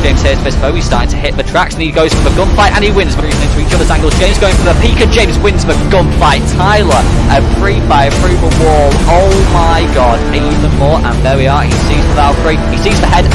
James here's Bispo, he's starting to hit the tracks and he goes for the gunfight and he wins. Moving into each other's angles, James going for the peak and James wins the gunfight. Tyler, a pre-fire through the wall, oh my god, even more, and there we are, he sees the Valkyrie, he sees the head.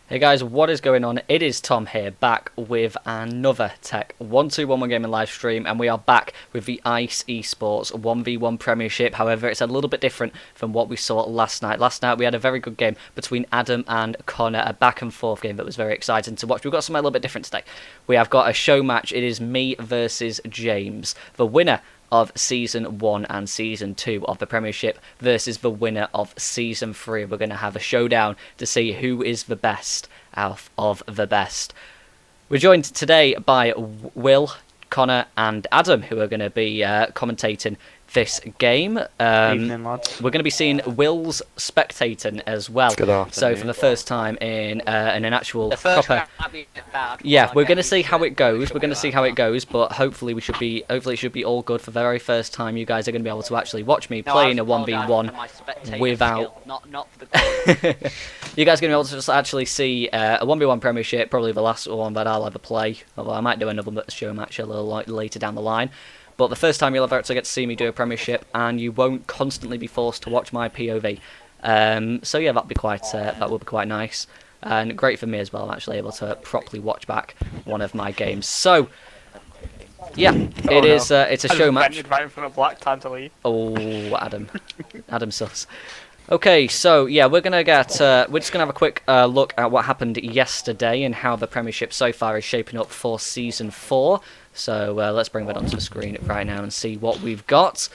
Hey guys, what is going on? It is Tom here, back with another Tech 1211 gaming live stream, and we are back with the ICE Esports 1v1 Premiership. However, it's a little bit different from what we saw last night. Last night we had a very good game between Adam and Connor, a back and forth game that was very exciting to watch. We've got something a little bit different today. We have got a show match. It is me versus James. The winner of Season 1 and Season 2 of the Premiership versus the winner of Season 3. We're going to have a showdown to see who is the best out of the best. We're joined today by Will, Connor and Adam, who are going to be commentating this game. Evening, lads. We're going to be seeing Will's spectating as well. Good afternoon. So for the first time in an actual the first proper. Yeah, we're going to see how it goes. We're going to see how it goes, but hopefully it should be all good for the very first time. You guys are going to be able to actually watch me playing a 1v1 without. Not for the You guys are going to be able to just actually see a 1v1 Premiership, probably the last one that I'll ever play. Although I might do another show match a little later down the line. But the first time you'll ever actually get to see me do a Premiership, and you won't constantly be forced to watch my POV. So yeah, that will be quite nice, and great for me as well. I'm actually able to properly watch back one of my games. So yeah, it's a show match. Right in front of black, time to leave. Oh, Adam sus. Okay, so yeah, we're just gonna have a quick look at what happened yesterday and how the Premiership so far is shaping up for Season 4. So let's bring that onto the screen right now and see what we've got.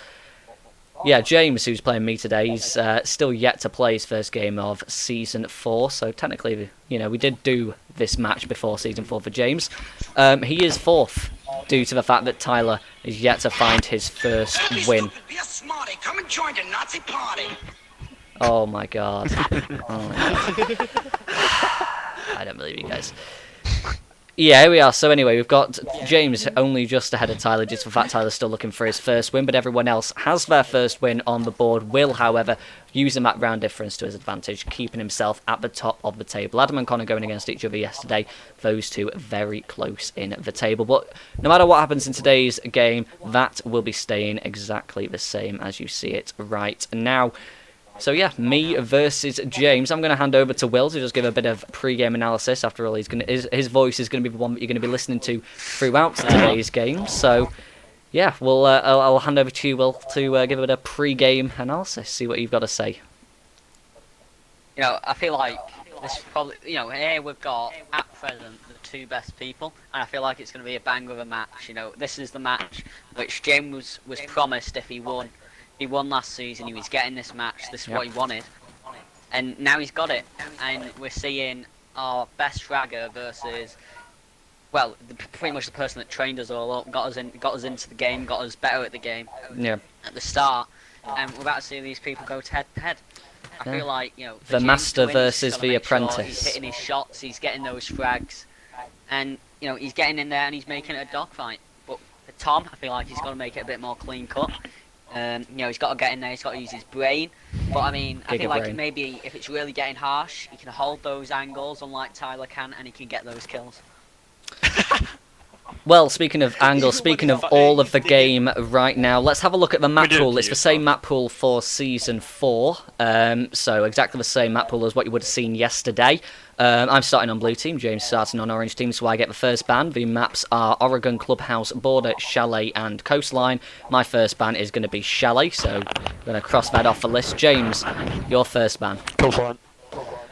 Yeah, James, who's playing me today, he's still yet to play his first game of Season 4. So technically, you know, we did do this match before Season 4 for James. He is fourth due to the fact that Tyler is yet to find his first win. Be a smarty. Come and join the Nazi party. Oh my god. Oh my god. I don't believe you guys. Yeah, here we are. So anyway, we've got James only just ahead of Tyler, just for the fact Tyler's still looking for his first win, but everyone else has their first win on the board. Will, however, using that round difference to his advantage, keeping himself at the top of the table. Adam and Connor going against each other yesterday, those two very close in the table. But no matter what happens in today's game, that will be staying exactly the same as you see it right now. So yeah, me versus James. I'm going to hand over to Will to just give a bit of pre-game analysis. After all, his voice is going to be the one that you're going to be listening to throughout today's game. So yeah, I'll hand over to you, Will, to give a bit of pre-game analysis. See what you've got to say. You know, I feel like this is probably, you know, here we've got at present the two best people, and I feel like it's going to be a bang of a match. You know, this is the match which James was promised if he won. He won last season, he was getting this match, this is what he wanted. And now he's got it. And we're seeing our best fragger versus, well, pretty much the person that trained us all up, got us into the game, got us better at the game at the start. And we're about to see these people go head to head. I feel like, you know, the master versus the apprentice. Sure he's hitting his shots, he's getting those frags. And, you know, he's getting in there and he's making it a dogfight. But for Tom, I feel like he's got to make it a bit more clean cut. You know, he's got to get in there, he's got to use his brain. But I mean, I feel like maybe if it's really getting harsh, he can hold those angles unlike Tyler can, and he can get those kills. Well, speaking of angles, speaking of all of the game right now, let's have a look at the map pool. It's the same map pool for Season 4, so exactly the same map pool as what you would have seen yesterday. I'm starting on blue team, James starting on orange team, so I get the first ban. The maps are Oregon, Clubhouse, Border, Chalet and Coastline. My first ban is going to be Chalet, so I'm going to cross that off the list. James, your first ban. Coastline.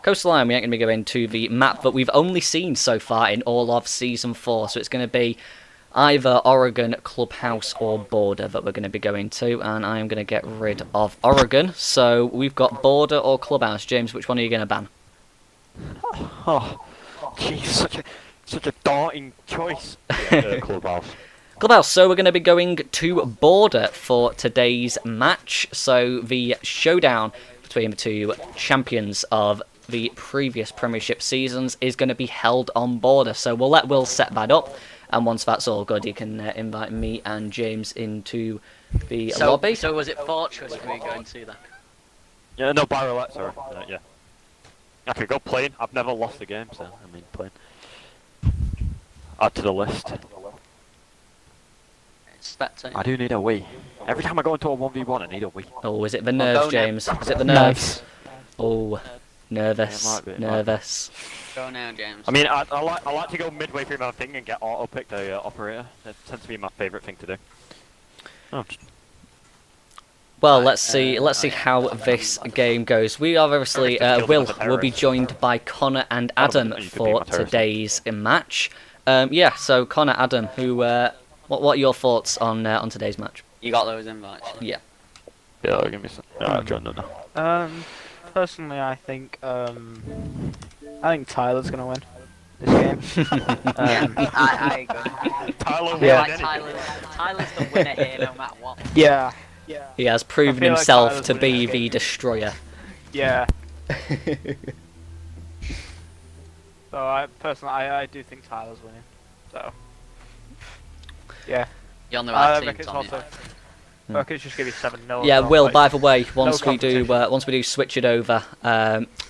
Coastline, we ain't going to be going to the map that we've only seen so far in all of Season 4, so it's going to be either Oregon, Clubhouse or Border that we're going to be going to, and I am going to get rid of Oregon. So we've got Border or Clubhouse. James, which one are you going to ban? Oh, jeez, such a daunting choice. Clubhouse. Clubhouse, so we're going to be going to Border for today's match. So the showdown between the two champions of the previous Premiership seasons is going to be held on Border. So we'll let Will set that up, and once that's all good, he can invite me and James into the lobby. So was it Fortress we were going to then? Yeah, no, by roulette, sorry. Yeah. I could go plane. I've never lost a game, so I mean plane. Add to the list. Spectator. I do need a Wii. Every time I go into a 1v1, I need a Wii. Oh, is it the Well, nerves, go James? now. Is it the nerves? Oh, nervous, It might be, it might be. nervous. Go now, James. I mean, I like to go midway through my thing and get auto-picked a operator. That tends to be my favourite thing to do. Oh, Well, let's see how this game goes. We are obviously will be joined by Connor and Adam you could be for my terrorist. today's match. Yeah, so Connor, Adam, who what are your thoughts on today's match? You got those invites. Yeah. yeah, give me some. No. Personally, I think Tyler's gonna win this game. I agree. Tyler, Yeah. Like Tyler's the winner here no matter what. Yeah. He has proven feel like himself Tyler's to winning be this the game. destroyer. Yeah. So I do think Tyler's winning. So. Yeah. You're on the I right team, reckon it's Tommy. also. I reckon it's just gonna be 7-0. Yeah, so, Will. like, By the way, once we competition. do switch it over,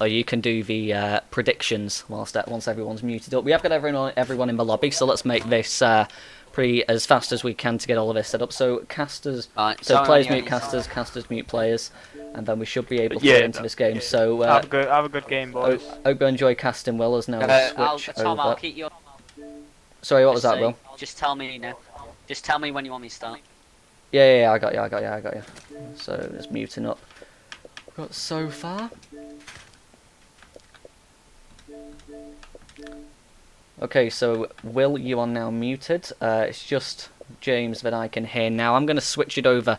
or you can do the predictions once everyone's muted up. We have got everyone in the lobby, so let's make this pretty as fast as we can to get all of this set up. So casters, Right, so players anyway, mute casters, casters mute players, and then we should be able to Yeah, get into this game. So have a good game, boys. hope you enjoy casting. Will as now switch Tom, I'll over. keep you. Sorry, what was that, Just Will? Just tell me now. Just tell me when you want me to start. Yeah, I got you. So it's muting up. Got so far. Okay, so Will, you are now muted. It's just James that I can hear now. I'm going to switch it over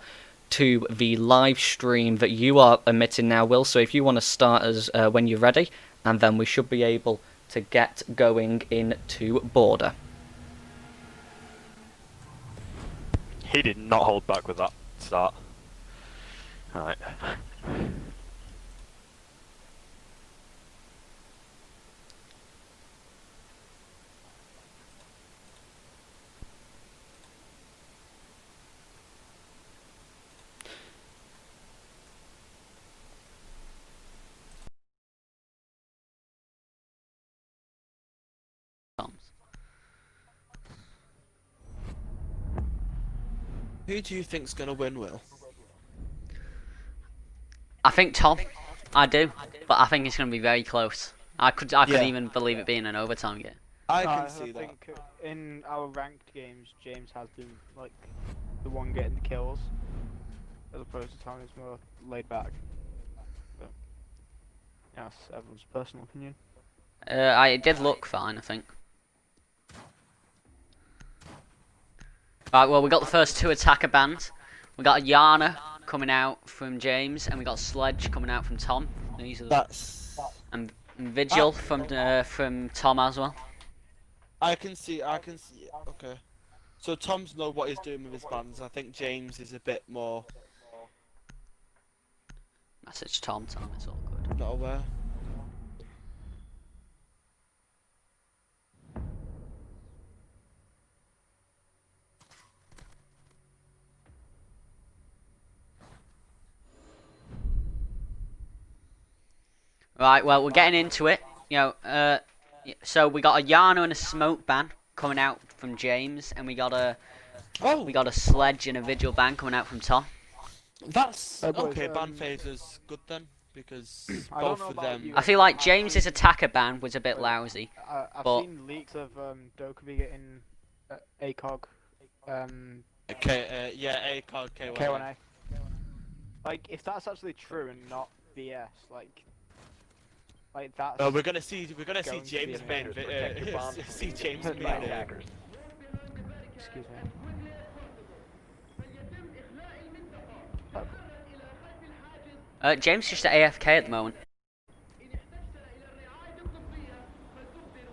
to the live stream that you are emitting now, Will. So if you want to start as when you're ready, and then we should be able to get going into Border. He did not hold back with that start. Alright. Who do you think's gonna win, Will? I think Tom. I do, but I think it's going to be very close. I could Yeah. even believe it being an overtime game. I No, can see that. think in our ranked games, James has been like the one getting the kills, as opposed to Tom is more laid back. But yeah, that's everyone's personal opinion. It did look fine, I think. Right, well, we got the first two attacker bands. We got a Yana coming out from James, and we got Sledge coming out from Tom. These are That's. and Vigil from Tom as well. I can see. Okay. So Tom's know what he's doing with his bands. I think James is a bit more Message Tom, it's all good. not aware. Right, well, we're getting into it. So we got a Yana and a Smoke ban coming out from James, and we got a Sledge and a Vigil ban coming out from Tom. That's boys, okay. Ban phaser's good then because I don't both know of about them. you. I feel like James's attacker ban was a bit lousy. I've But- seen leaks of Dokubi getting ACOG, Okay. Yeah. A card K1. K1A. Like, if that's actually true and not BS, like that's. We're gonna see. We're gonna see Going to James be being. See James being. Excuse me. James just at AFK at the moment.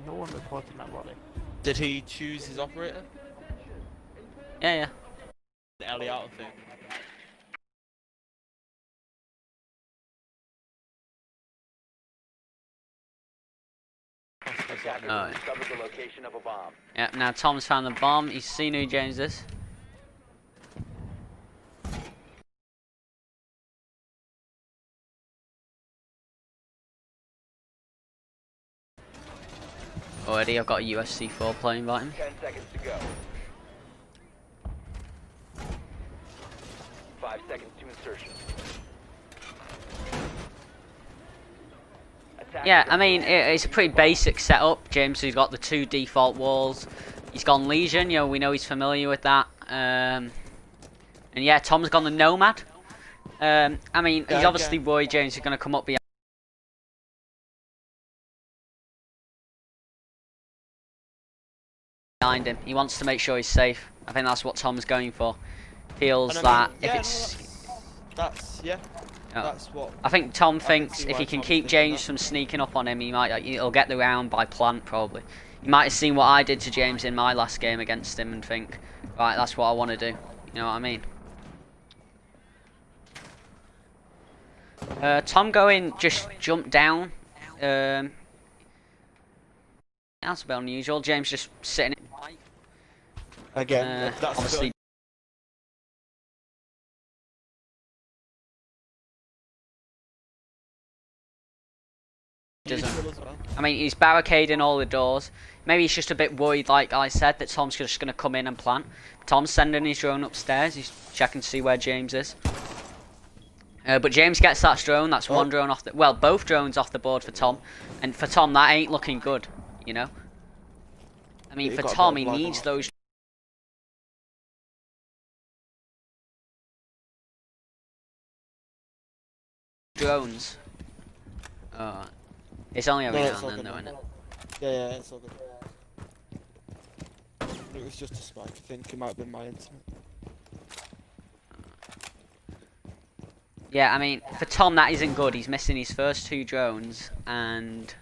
No one reported that body. Did he choose his operator? Yeah. The Eliotto thing. Attackers Oh, have discovered the location of a bomb. yeah, now Tom's found the bomb. He's seen who James is. Already, I've got a UFC 4 player inviting. 10 seconds to go. 5 seconds to insertion. Yeah, I mean, it's a pretty basic setup. James has got the 2 default walls. He's gone Legion, you know, we know he's familiar with that. And yeah, Tom's gone the Nomad. I mean, he's obviously worried James is going to come up behind him. He wants to make sure he's safe. I think that's what Tom's going for. Feels that if it's... That's what. I think Tom thinks see if why he can Tom's keep thinking James that. from sneaking up on him, he'll get the round by plant probably. You might have seen what I did to James in my last game against him and think, right, that's what I want to do. You know what I mean? Tom going just jump down. That's a bit unusual. James just sitting. Again, that's Obviously. I mean, he's barricading all the doors. Maybe he's just a bit worried, like I said, that Tom's just going to come in and plant. Tom's sending his drone upstairs. He's checking to see where James is. But James gets that drone. That's one drone off the... Well, both drones off the board for Tom. And for Tom, that ain't looking good, you know? I mean, for Tom, he needs those... drones. Oh, it's only every now and then, though, isn't it? Yeah, it's all good. It was just a spike. I think it might have been my internet. Yeah, I mean, for Tom, that isn't good. He's missing his first 2 drones, and...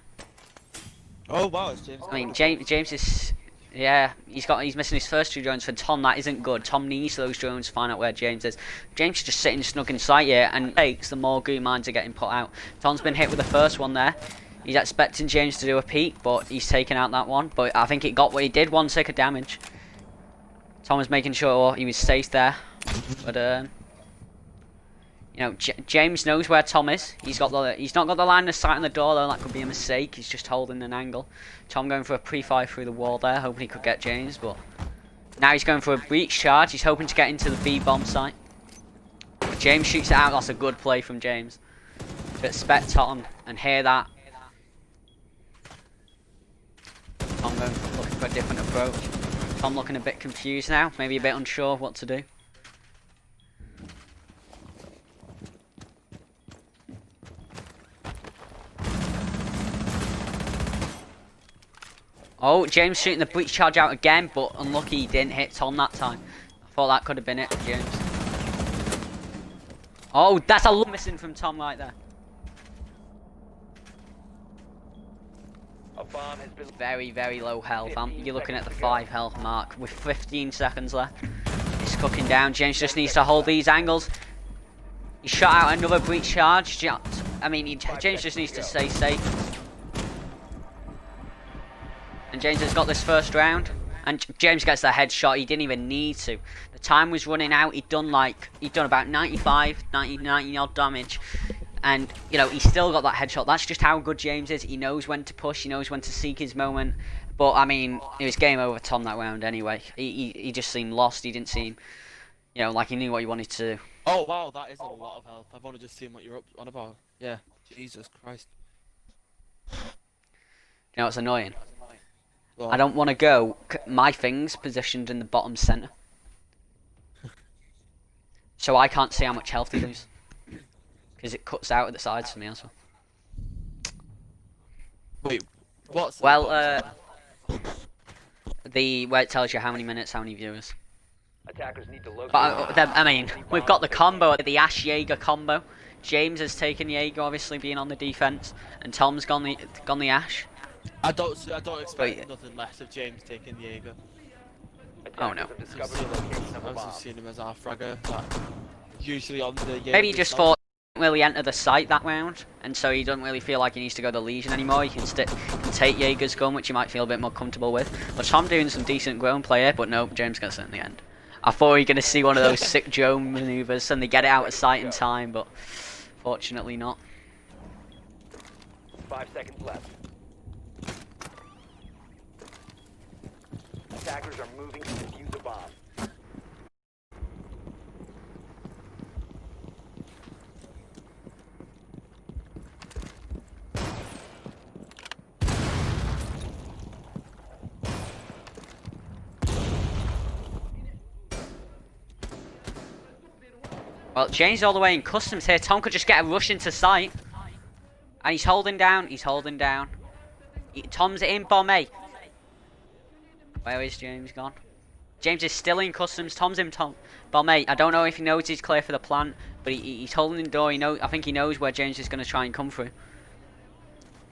Oh wow, it's James. I mean, James is... Yeah, he's missing his first 2 drones. For Tom, that isn't good. Tom needs those drones to find out where James is. James is just sitting snug in sight here, and takes the more goo mines are getting put out. Tom's been hit with the first one there. He's expecting James to do a peek, but he's taken out that one. But I think it got what he did, 1 tick of damage. Tom was making sure he was safe there. But, you know, James knows where Tom is. He's not got the line of sight on the door though. That could be a mistake. He's just holding an angle. Tom going for a pre-fire through the wall there, hoping he could get James, but now he's going for a breach charge. He's hoping to get into the B bomb site. James shoots it out. That's a good play from James. To expect Tom and hear that. Tom looking for a different approach. Tom looking a bit confused now, maybe a bit unsure of what to do. Oh, James shooting the breach charge out again, but unlucky he didn't hit Tom that time. I thought that could have been it for James. Oh, that's a lot missing from Tom right there. A bomb has been... Very, very low health. You're looking at the 5 health mark with 15 seconds left. He's cooking down. James just needs to hold these angles. He shot out another breach charge. I mean, James just needs to stay safe. And James has got this first round. And James gets the headshot. He didn't even need to. The time was running out. He'd done about 90 odd damage. And, you know, he still got that headshot. That's just how good James is. He knows when to push. He knows when to seek his moment. But, I mean, it was game over Tom that round anyway. He just seemed lost. He didn't seem, you know, like he knew what he wanted to do. Oh wow, that is a lot of health. I've only just seen what you're up on about. Yeah, Jesus Christ. You know what's annoying? Well, I don't want to go. My thing's positioned in the bottom centre. So I can't see how much health he loses. Because it cuts out at the sides for me as well. Wait, what's Well, where it tells you how many minutes, how many viewers. Attackers need to locate... But I mean, we've got the combo, the Ash Jaeger combo. James has taken Jaeger, obviously being on the defense, and Tom's gone the Ash. I don't expect nothing less of James taking the Jaeger. Oh no. Attackers have discovered the location of a I've bomb. just seen him as our fragger. Usually on the Jaeger. Maybe he just thought he didn't really enter the site that round. and so he doesn't really feel like he needs to go the Legion anymore. He can take Jaeger's gun, which he might feel a bit more comfortable with. But Tom doing some decent ground play here, but no, James gets it in the end. I thought we were going to see one of those sick drone maneuvers and they get it out of sight in time, but fortunately not. 5 seconds left. Attackers are moving to defuse the bomb. Well, James all the way in customs here. Tom could just get a rush into sight. And he's holding down. He's holding down. Tom's in bomb A. Where is James gone? James is still in customs. Tom's in bomb A. I don't know if he knows he's clear for the plant, but he's holding the door. I think he knows where James is going to try and come through.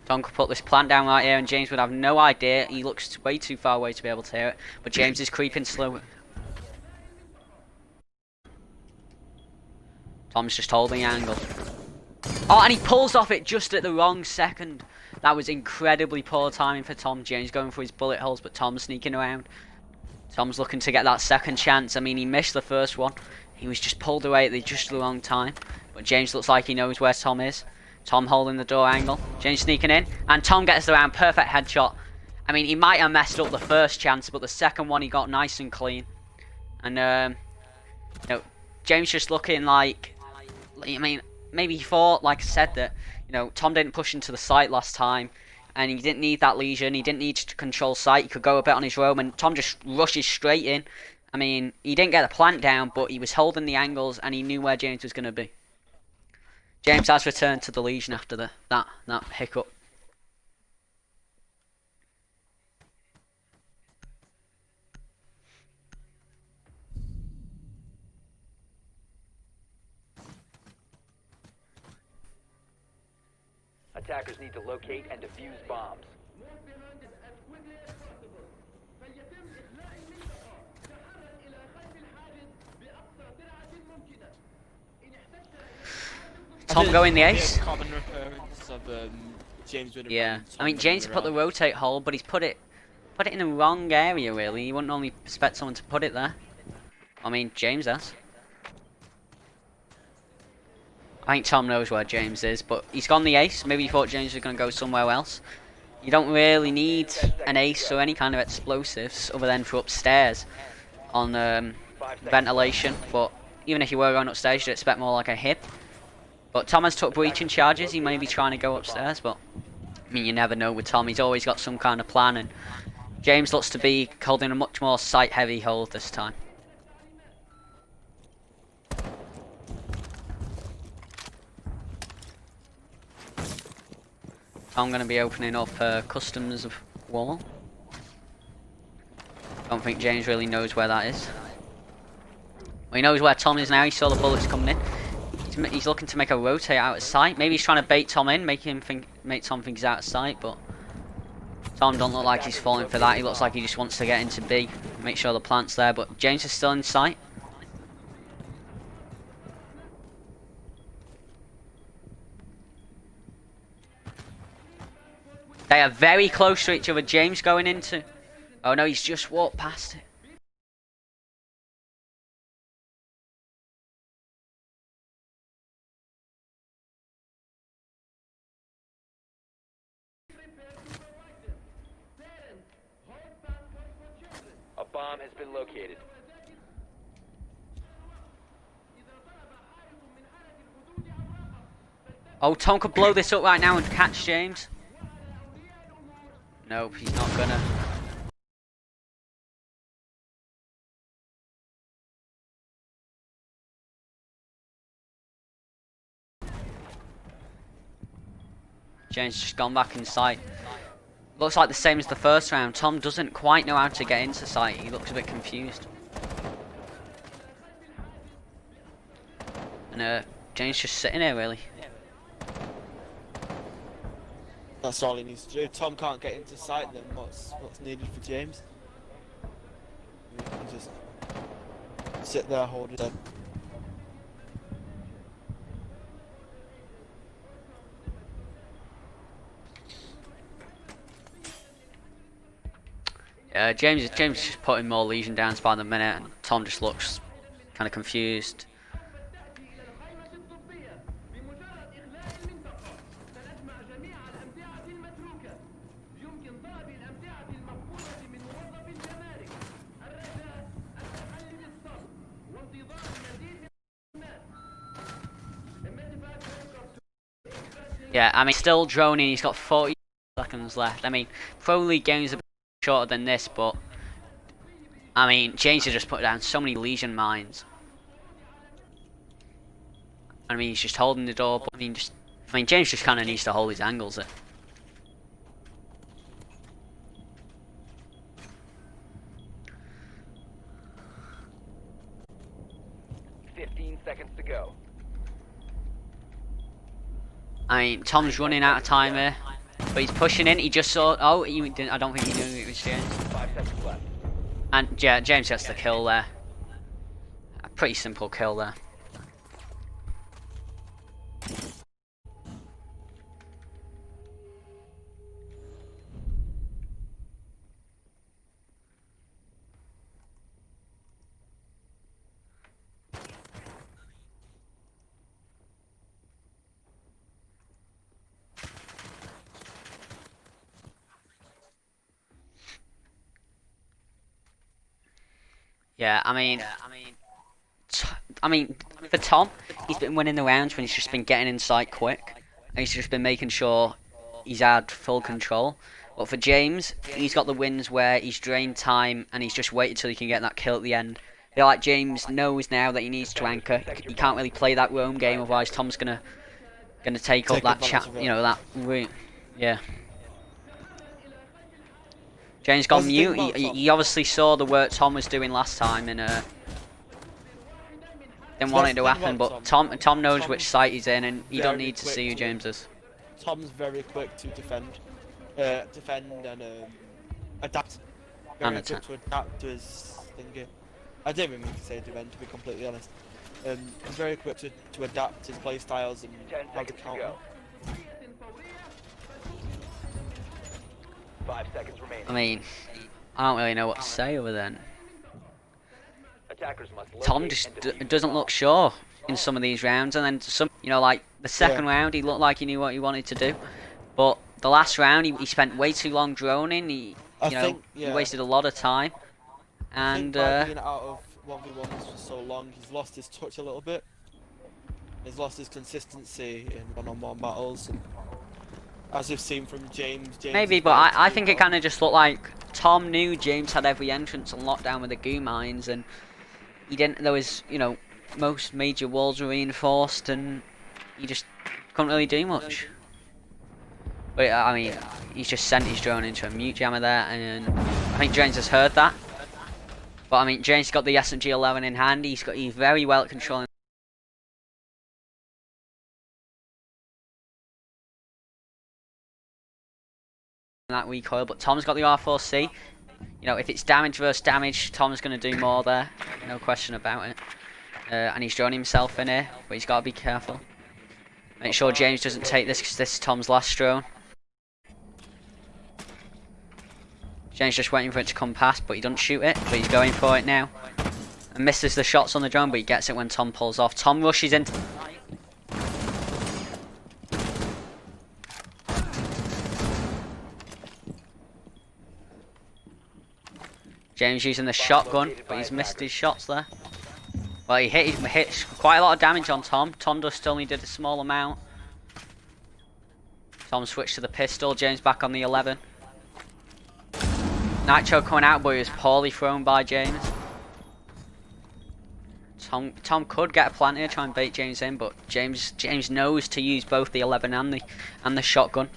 Tom could put this plant down right here, and James would have no idea. He looks way too far away to be able to hear it. But James is creeping slow. Tom's just holding the angle. Oh, and he pulls off it just at the wrong second. That was incredibly poor timing for Tom. James going for his bullet holes, but Tom's sneaking around. Tom's looking to get that second chance. I mean, he missed the first one. He was just pulled away at just the wrong time. But James looks like he knows where Tom is. Tom holding the door angle. James sneaking in. And Tom gets the round. Perfect headshot. I mean, he might have messed up the first chance, but the second one he got nice and clean. And, you know, James just looking like... I mean, maybe he thought, like I said, that, you know, Tom didn't push into the site last time, and he didn't need that Legion, he didn't need to control site, he could go a bit on his roam, and Tom just rushes straight in. I mean, he didn't get the plant down, but he was holding the angles, and he knew where James was going to be. James has returned to the Legion after that hiccup. Attackers need to locate and defuse bombs. Tom going the ace. Common recurrence of James would have Yeah, run I mean, Tom James around. put the rotate hole, but he's put it in the wrong area, really. You wouldn't normally expect someone to put it there. I mean, James has. I think Tom knows where James is, but he's gone the ace. Maybe he thought James was going to go somewhere else. You don't really need an ace or any kind of explosives other than for upstairs on ventilation. But even if you were going upstairs, you'd expect more like a hip. But Tom has took breaching charges. He may be trying to go upstairs, but I mean, you never know with Tom. He's always got some kind of plan, and James looks to be holding a much more sight-heavy hold this time. I'm going to be opening up customs wall. Don't think James really knows where that is. Well, he knows where Tom is now. He saw the bullets coming in. He's looking to make a rotate out of sight. Maybe he's trying to bait Tom in, make Tom think he's out of sight, but Tom don't look like he's falling for that. He looks like he just wants to get into B, make sure the plant's there, but James is still in sight. They are very close to each other. James going into... Oh no, he's just walked past it. A bomb has been located. Oh, Tom could blow this up right now and catch James. Nope, he's not gonna. James just gone back in sight. Looks like the same as the first round. Tom doesn't quite know how to get into sight. He looks a bit confused. And James just sitting there really. That's all he needs to do. Tom can't get into sight, then what's needed for James? He can just sit there, hold it in. James is just putting more Legion downs by the minute, and Tom just looks kind of confused. Yeah, I mean, still droning. He's got 40 seconds left. I mean, Pro League games are a bit shorter than this, but I mean, James has just put down so many Legion mines. I mean, he's just holding the door, but I mean, James just kind of needs to hold his angles there. 15 seconds to go. I mean, Tom's running out of time here, but he's pushing in. He just saw. Oh, I don't think he knew it was James. 5 seconds left. And yeah, James gets the kill there. A pretty simple kill there. Yeah, I mean, for Tom, he's been winning the rounds when he's just been getting inside quick, and he's just been making sure he's had full control. But for James, he's got the wins where he's drained time and he's just waited till he can get that kill at the end. I feel like James knows now that he needs to anchor. He can't really play that roam game, otherwise Tom's gonna take up that chat, that route. Yeah. James got mute. He obviously saw the work Tom was doing last time and didn't want it to happen. But Tom knows which site he's in, and you don't need to see who James is. Tom's very quick to defend and adapt. Very And quick to adapt to his thingy. I didn't even mean to say defend, to be completely honest. He's very quick to adapt his play styles and 10 how to seconds to counter. go. 5 seconds remaining. I mean, I don't really know what to say other than Attackers must Tom locate just and defuse doesn't the look bomb. sure in some of these rounds, and then some, like the second round, he looked like he knew what he wanted to do, but the last round, he spent way too long droning. He wasted a lot of time, and by being out of 1v1s for so long, he's lost his touch a little bit. He's lost his consistency in one-on-one battles. And as you've seen from James maybe, but I think it kind of just looked like Tom knew James had every entrance on lockdown with the goo mines, and he didn't. There was, most major walls were reinforced, and he just couldn't really do much. But I mean, he's just sent his drone into a mute jammer there, and I think James has heard that. But I mean, James got the SMG-11 in hand. He's very well at controlling that recoil, but Tom's got the R4C. If it's damage versus damage, Tom's going to do more there, no question about it. And he's droning himself in here, but he's got to be careful. Make sure James doesn't take this, because this is Tom's last drone. James just waiting for it to come past, but he doesn't shoot it, but he's going for it now. And misses the shots on the drone, but he gets it when Tom pulls off. Tom rushes into the fight. James using the shotgun, but he's missed his shots there. Well, he hit quite a lot of damage on Tom. Tom just only did a small amount. Tom switched to the pistol. James back on the 11. Nitro coming out, but he was poorly thrown by James. Tom could get a plant here, try and bait James in, but James knows to use both the 11 and the shotgun.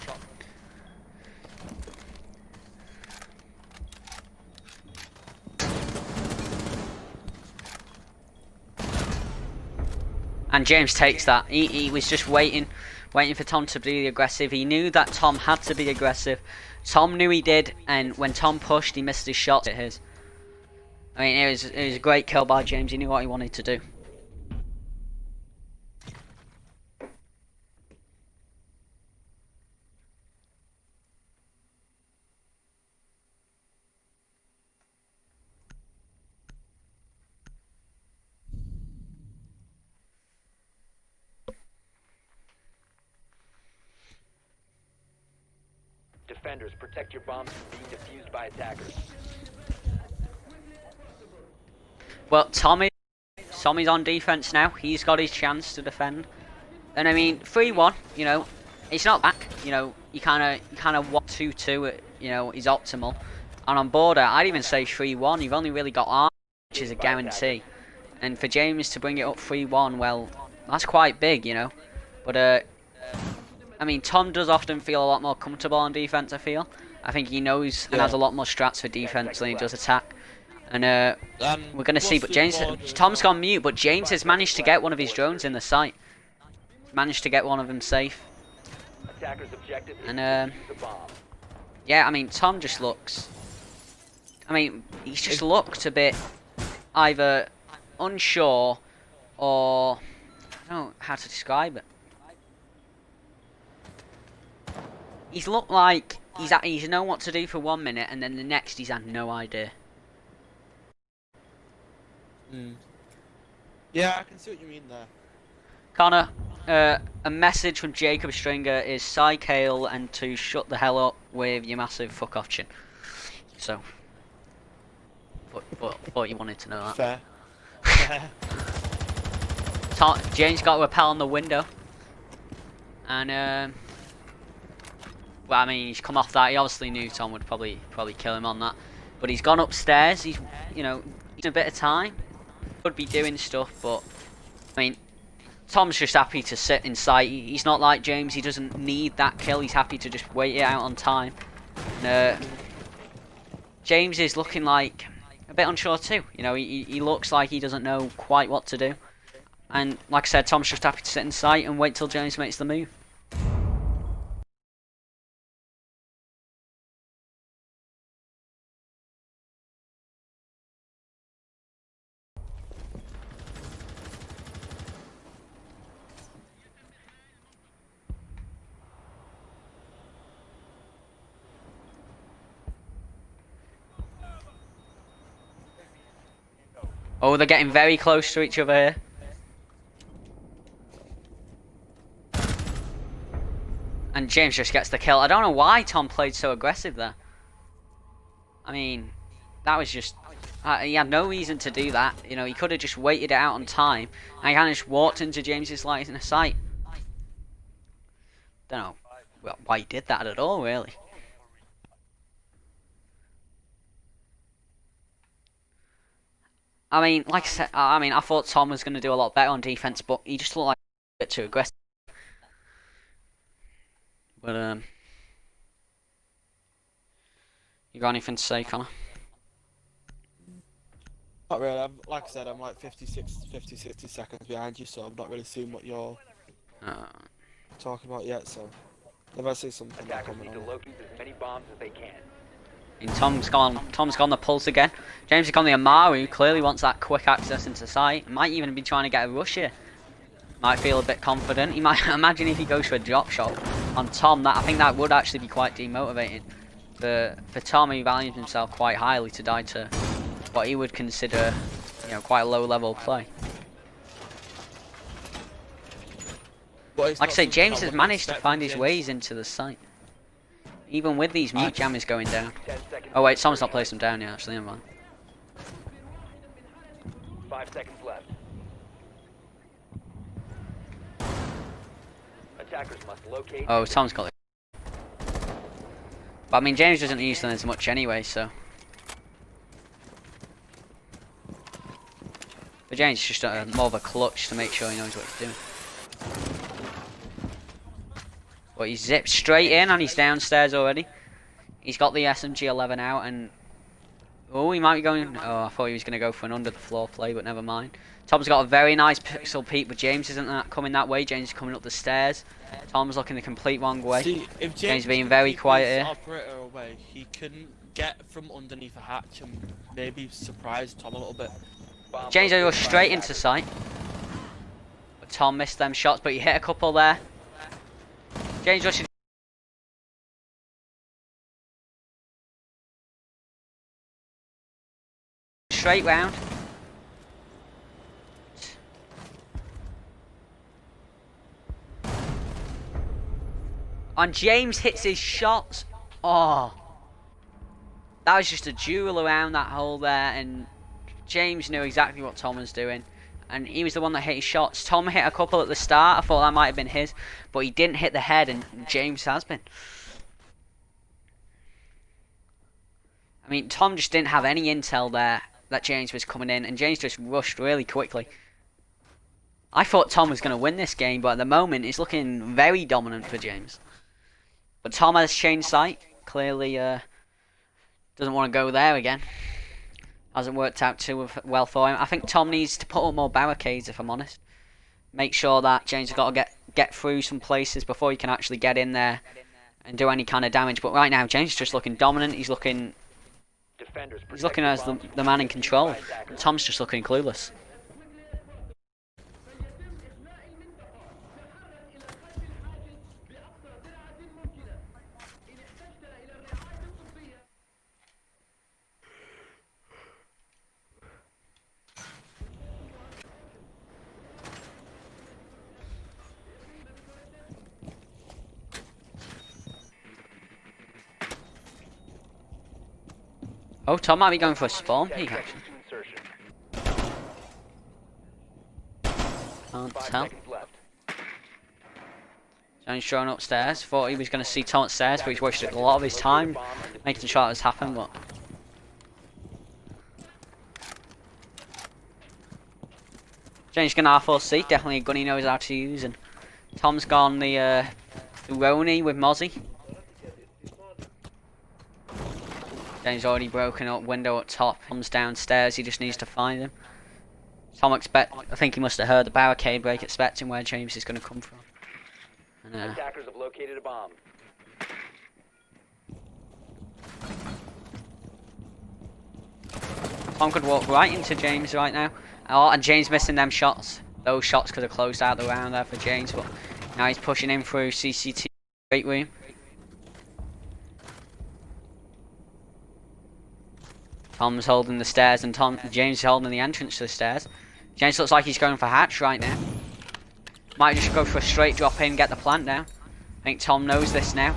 And James takes that. He was just waiting for Tom to be aggressive. He knew that Tom had to be aggressive. Tom knew he did, and when Tom pushed, he missed his shot at his. I mean, it was a great kill by James. He knew what he wanted to do. Defenders, protect your bombs from being defused by attackers. Well, Tommy's on defense now. He's got his chance to defend. And I mean, 3-1, you know, it's not back. You know, you kind of want 2-2, you know, is optimal. And on border, I'd even say 3-1. You've only really got arm, which is a guarantee. And for James to bring it up 3-1, well, that's quite big, you know. But I mean, Tom does often feel a lot more comfortable on defense. I feel. I think he knows and has a lot more strats for defense than he does attack. And we're gonna see. But Tom's gone mute. But James has managed to get one of his drones in the site. Managed to get one of them safe. And yeah, I mean, Tom just looks. I mean, he's just looked a bit either unsure or I don't know how to describe it. He's looked like he's known what to do for 1 minute, and then the next he's had no idea. Yeah, I can see what you mean there. Connor, a message from Jacob Stringer is psych hail and to shut the hell up with your massive fuck off chin. So, thought you wanted to know that. Fair. James got a rappel on the window, and well, I mean, he's come off that. He obviously knew Tom would probably kill him on that, but he's gone upstairs. He's, you know, in a bit of time. Could be doing stuff, but I mean, Tom's just happy to sit in sight. He's not like James. He doesn't need that kill. He's happy to just wait it out on time. And, James is looking like a bit unsure too. You know, he looks like he doesn't know quite what to do. And like I said, Tom's just happy to sit in sight and wait till James makes the move. Oh, they're getting very close to each other here. And James just gets the kill. I don't know why Tom played so aggressive there. I mean, that was just... he had no reason to do that. You know, he could have just waited it out on time. And he kind of just walked into James's line in a sight. Don't know why he did that at all, really. I mean, like I said, I thought Tom was going to do a lot better on defense, but he just looked like a bit too aggressive. But, you got anything to say, Connor? Not really. Like I said, I'm like 50, 60 seconds behind you, so I'm not really seeing what you're talking about yet, so if I see something, I'll Attackers comment need to on it. locate as many bombs as they can. And Tom's gone the pulse again. James has gone the Amaru, clearly wants that quick access into sight. Might even be trying to get a rush here. Might feel a bit confident. He might imagine if he goes for a drop shot on Tom, that I think that would actually be quite demotivating. For Tom, he values himself quite highly to die to what he would consider, you know, quite a low level play. Like I say, James has managed to find his ways into the site. Even with these mute jammers going down. Oh wait, Tom's not placed them down yet, actually, never mind. 5 seconds left. Attackers must locate. Oh, Tom's got it. But I mean, James doesn't use them as much anyway, so. But James is just more of a clutch to make sure he knows what he's doing. But he zipped straight in and he's downstairs already. He's got the SMG-11 out and... Oh, he might be going... Oh, I thought he was going to go for an under-the-floor play, but never mind. Tom's got a very nice pixel peek, but James isn't coming that way. James is coming up the stairs. Tom's looking the complete wrong way. See, if James being very quiet here. Operator away, he couldn't get from underneath a hatch and maybe surprise Tom a little bit. James will go straight into sight. But Tom missed them shots, but he hit a couple there. James rushing. Straight round. And James hits his shots Oh, that was just a duel around that hole there, and James knew exactly what Tom was doing, and he was the one that hit his shots. Tom hit a couple at the start. I thought that might have been his, but he didn't hit the head, and James has been. I mean, Tom just didn't have any intel there that James was coming in, and James just rushed really quickly. I thought Tom was going to win this game, but at the moment it's looking very dominant for James. But Tom has changed sight. Clearly doesn't want to go there again. Hasn't worked out too well for him. I think Tom needs to put up more barricades, if I'm honest. Make sure that James has got to get through some places before he can actually get in there and do any kind of damage. But right now, James is just looking dominant. He's looking as the man in control. And Tom's just looking clueless. Oh, Tom might be going for a spawn peek, actually. Can't tell. Johnny's thrown upstairs. Thought he was going to see Tom upstairs, but he's wasted a lot of his time making sure this happened, but... Johnny's going to R4C, definitely a gun he knows how to use, and Tom's gone the Roni with Mozzie. James already broken up, window up top, comes downstairs, he just needs to find him. Tom I think he must have heard the barricade break, expecting where James is going to come from. And, Attackers have located a bomb. Tom could walk right into James right now. Oh, and James missing them shots. Those shots could have closed out the round there for James, but now he's pushing in through CCTV great room. Tom's holding the stairs, and James is holding the entrance to the stairs. James looks like he's going for hatch right now. Might just go for a straight drop in, get the plant down. I think Tom knows this now.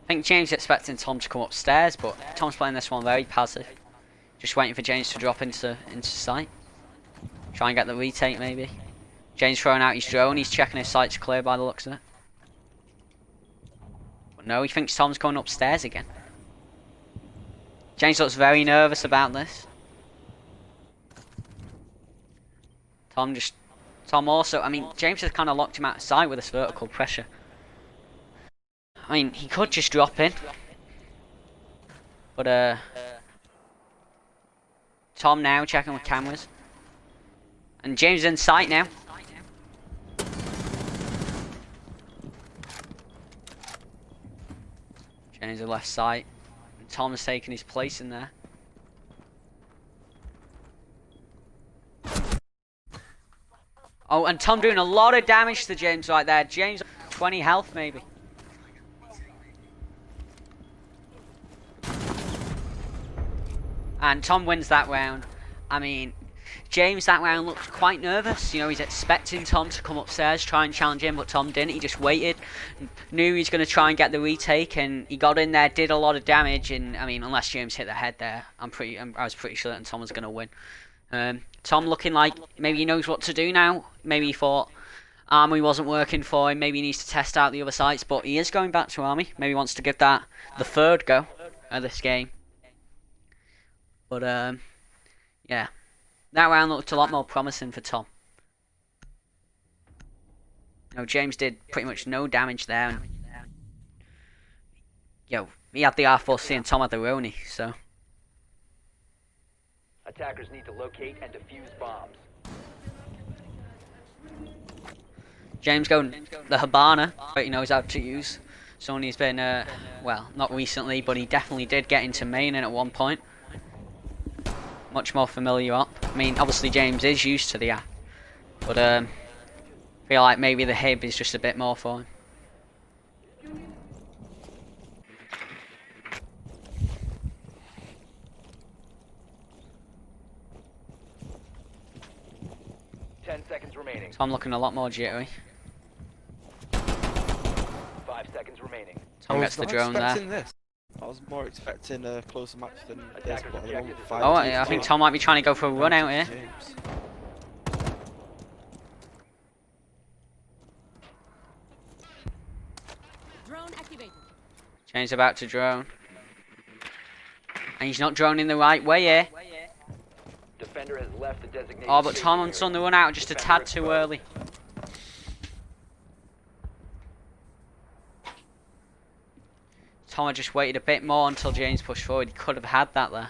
I think James is expecting Tom to come upstairs, but Tom's playing this one very passive. Just waiting for James to drop into sight. Try and get the retake maybe. James throwing out his drone, he's checking his sight's clear by the looks of it. But no, he thinks Tom's going upstairs again. James looks very nervous about this. Tom also, I mean, James has kind of locked him out of sight with this vertical pressure. I mean, he could just drop in. But, Tom now checking with cameras. And James is in sight now. James is left sight. And Tom's taking his place in there. Oh, and Tom doing a lot of damage to James right there. James, 20 health maybe. And Tom wins that round. I mean, James that round looked quite nervous. You know, he's expecting Tom to come upstairs, try and challenge him, but Tom didn't. He just waited. Knew he was going to try and get the retake, and he got in there, did a lot of damage. And I mean, unless James hit the head there, I was pretty sure that Tom was going to win. Tom looking like maybe he knows what to do now. Maybe he thought Army wasn't working for him. Maybe he needs to test out the other sites, but he is going back to Army. Maybe he wants to give that the third go at this game. But, yeah. That round looked a lot more promising for Tom. You know, James did pretty much no damage there. And, he had the R4C and Tom had the Roni, so... Attackers need to locate and defuse bombs. James going the Habana, but he knows how to use. Sony's been, well, not recently, but he definitely did get into main at one point. Much more familiar up. I mean, obviously James is used to the app, but I feel like maybe the Hib is just a bit more for him. seconds remaining. Tom looking a lot more jittery. 5 seconds remaining. Tom gets the drone there. This. I was more expecting a closer match than this, Attackers but objective is Oh, I think Tom might be trying to go for a run out here. James. Drone activated. James about to drone. And he's not droning the right way here. Defender has left the designated. Oh, but safe Tom's area. on the run out just a Defender tad too exposed. early. Tom had just waited a bit more until James pushed forward. He could have had that there.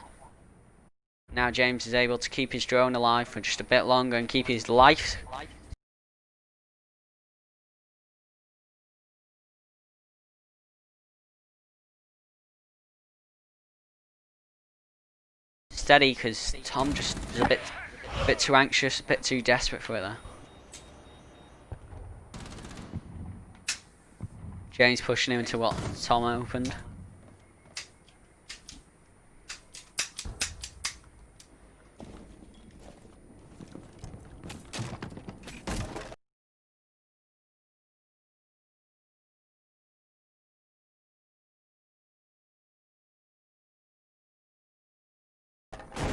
Now James is able to keep his drone alive for just a bit longer and keep his life. Steady, because Tom just is a bit too anxious, a bit too desperate for it there. James pushing him into what Tom opened.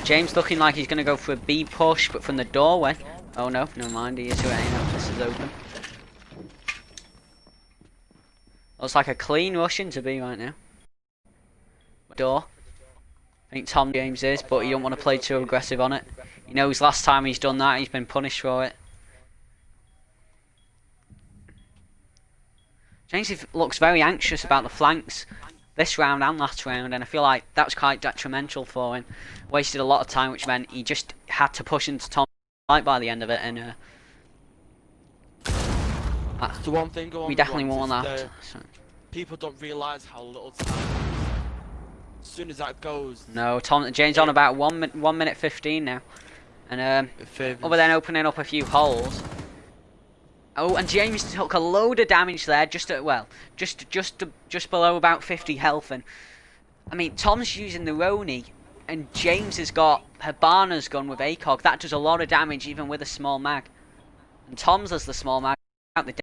James looking like he's going to go for a B push, but from the doorway. Oh no, never mind, he is right now. This is open. Looks like a clean rush into B right now. Door. I think Tom James is, but he don't want to play too aggressive on it. He knows last time he's done that, he's been punished for it. James looks very anxious about the flanks this round and last round, and I feel like that was quite detrimental for him. Wasted a lot of time, which meant he just had to push into Tom right by the end of it, and The one thing going we definitely wrong won is that. So. people don't realise how little time. As soon as that goes, No, James on about 1 minute 15 now, and it favours. other than opening up a few holes. Oh, and James took a load of damage there, just below about 50 health. And I mean, Tom's using the Roni, and James has got Hibana's gun with ACOG. That does a lot of damage, even with a small mag. And Tom's has the small mag out the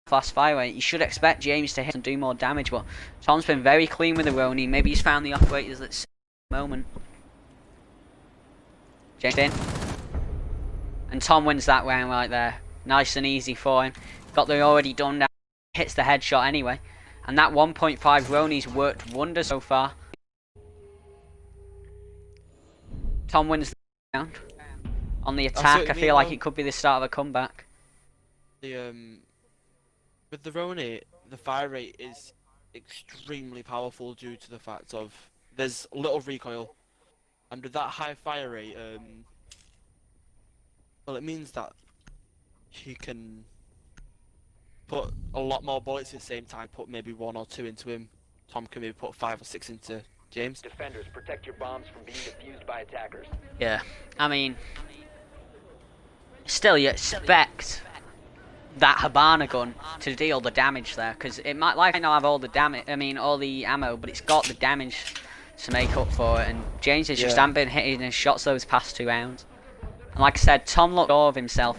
fast fire rate. You should expect James to hit and do more damage, but Tom's been very clean with the Roni. Maybe he's found the operators at the moment. James in, and Tom wins that round right there. Nice and easy for him. Got the already done down. Hits the headshot anyway. And that 1.5 Roni's worked wonders so far. Tom wins the round. On the attack, I feel like it could be the start of a comeback. With the Roni, the fire rate is extremely powerful due to the fact of there's little recoil. And with that high fire rate, well, it means that he can put a lot more bullets at the same time, put maybe 1 or 2 into him. Tom can maybe put 5 or 6 into James. Defenders, protect your bombs from being defused by attackers. Yeah, I mean, still you expect that Hibana gun to deal the damage there, because it might not have all the damage, I mean all the ammo, but it's got the damage to make up for it. And James has just hasn't been hitting his shots those past 2 rounds. And like I said, Tom looked sure of himself.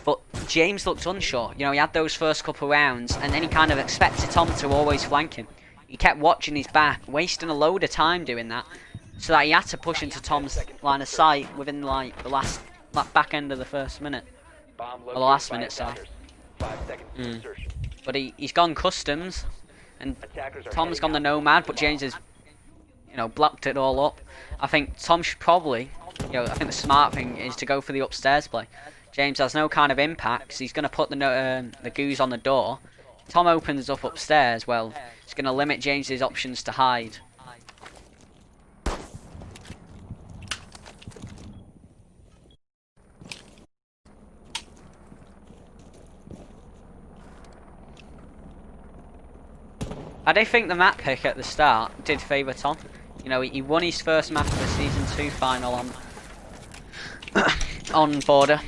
But James looked unsure. You know, he had those first couple rounds, and then he kind of expected Tom to always flank him. He kept watching his back, wasting a load of time doing that, so that he had to push into Tom's line of sight within like the back end of the first minute, Bomb or the last located by minute, sorry. attackers. 5 seconds to insertion. But he's gone customs, and Attackers are Tom's heading gone the out. nomad, but James has, blocked it all up. I think Tom should probably, I think the smart thing is to go for the upstairs play. James has no kind of impact, so he's going to put the goose on the door. Tom opens up upstairs, well, it's going to limit James's options to hide. I do think the map pick at the start did favour Tom. He won his first map of the Season 2 final on Border.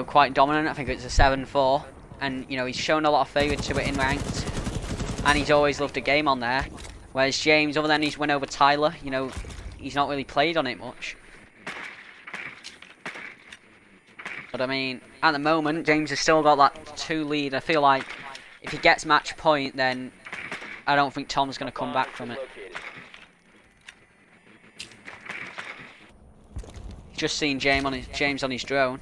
Quite dominant. I think it was a 7-4. And, he's shown a lot of favour to it in ranked. And he's always loved a game on there. Whereas James, other than his win over Tyler, he's not really played on it much. But I mean, at the moment, James has still got that 2 lead. I feel like if he gets match point, then I don't think Tom's going to come back from it. Just seen James on his drone.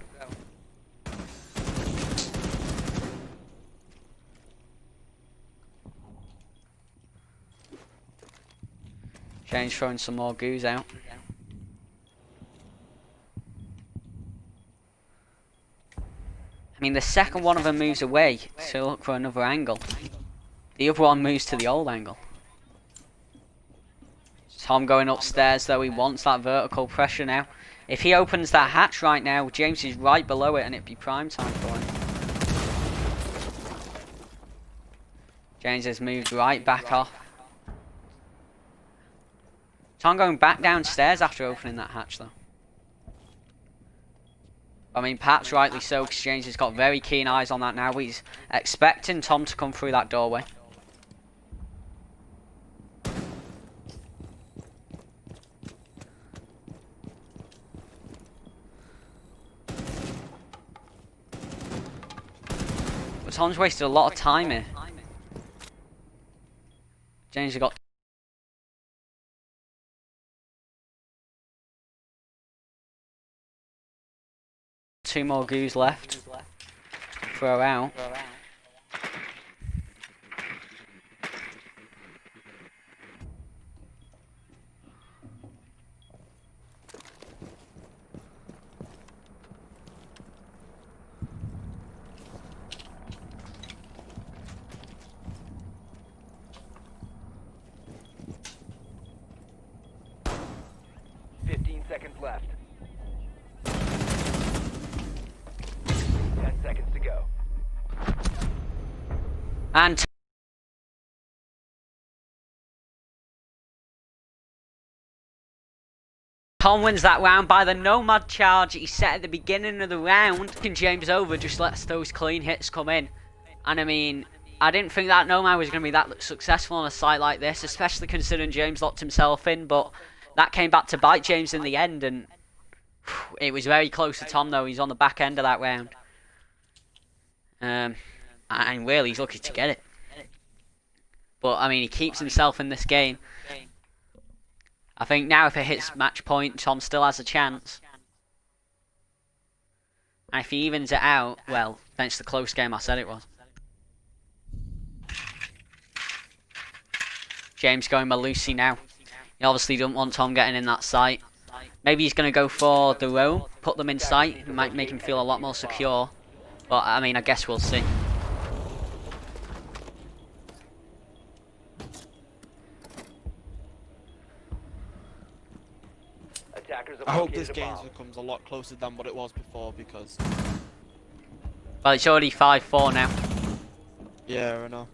James throwing some more goos out. I mean, the second one of them moves away to look for another angle. The other one moves to the old angle. Tom going upstairs, though. He wants that vertical pressure now. If he opens that hatch right now, James is right below it and it'd be prime time for him. James has moved right back off. Tom going back downstairs after opening that hatch, though. I mean, perhaps rightly so, because James has got very keen eyes on that now. He's expecting Tom to come through that doorway. But Tom's wasted a lot of time here. James has got 2 more goos left. Throw out. Seconds left. 10 seconds to go. And Tom wins that round by the nomad charge he set at the beginning of the round. James over, just lets those clean hits come in. And I mean, I didn't think that nomad was going to be that successful on a site like this, especially considering James locked himself in, but that came back to bite James in the end, and it was very close to Tom, though. He's on the back end of that round. And really, he's lucky to get it. But, I mean, he keeps himself in this game. I think now if it hits match point, Tom still has a chance. And if he evens it out, well, then it's the close game I said it was. James going Malusi now. He obviously doesn't want Tom getting in that sight. Maybe he's going to go for the roam, put them in sight. It might make him feel a lot more secure. But, I mean, I guess we'll see. I hope this game becomes a lot closer than what it was before, because... Well, it's already 5-4 now. Yeah, I know.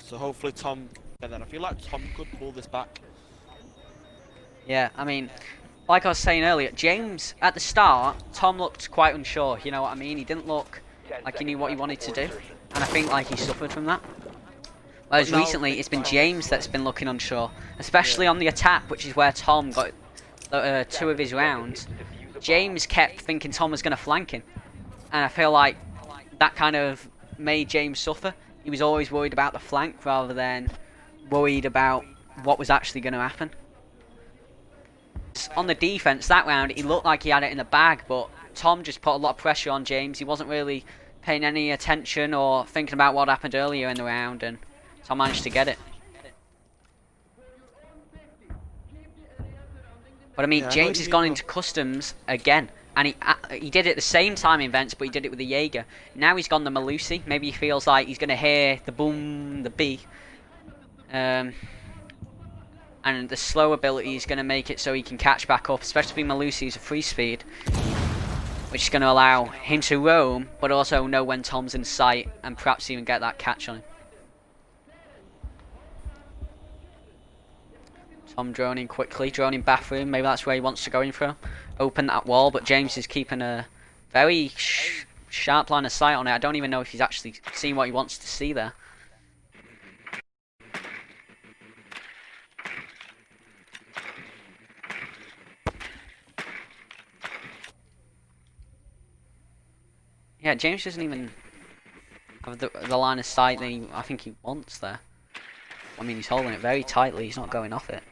So hopefully Tom... And then I feel like Tom could pull this back. Yeah, I mean, like I was saying earlier, James, at the start, Tom looked quite unsure, you know what I mean? He didn't look like he knew what he wanted to do, and I think like he suffered from that. Whereas recently, it's been James that's been looking unsure, especially on the attack, which is where Tom got 2 of his rounds. James kept thinking Tom was going to flank him, and I feel like that kind of made James suffer. He was always worried about the flank rather than worried about what was actually going to happen. On the defense that round, he looked like he had it in the bag, but Tom just put a lot of pressure on James. He wasn't really paying any attention or thinking about what happened earlier in the round, and Tom managed to get it. But I mean, James has gone into customs again, and he did it at the same time in vents, but he did it with the Jaeger. Now he's gone the Malusi. Maybe he feels like he's going to hear the boom, the B. And the slow ability is going to make it so he can catch back up, especially Malusi's a free speed, which is going to allow him to roam, but also know when Tom's in sight, and perhaps even get that catch on him. Tom droning quickly, droning bathroom, maybe that's where he wants to go in for. Open that wall, but James is keeping a very sharp line of sight on it. I don't even know if he's actually seen what he wants to see there. Yeah, James doesn't even have the line of sight that I think he wants there. I mean, he's holding it very tightly. He's not going off it.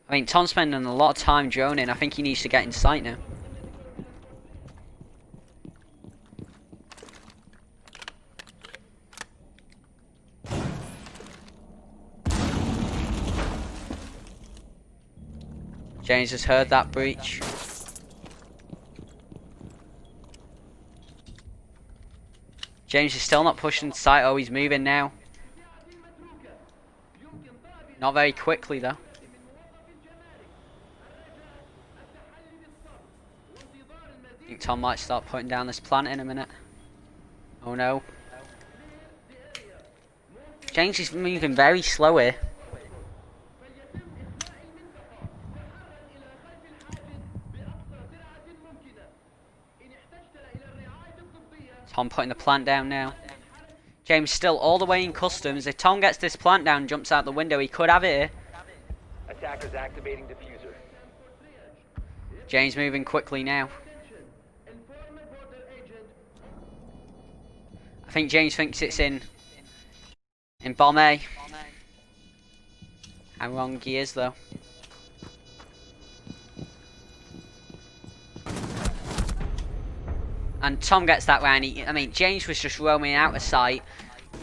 I mean, Tom's spending a lot of time droning. I think he needs to get in sight now. James has heard that breach. James is still not pushing to sight. Oh, he's moving now. Not very quickly though. I think Tom might start putting down this plant in a minute. Oh no. James is moving very slow here. Tom putting the plant down now. James still all the way in customs. If Tom gets this plant down and jumps out the window, he could have it here. Attackers activating diffuser. James moving quickly now. I think James thinks it's in bomb A. How wrong he is though. And Tom gets that round. I mean, James was just roaming out of sight.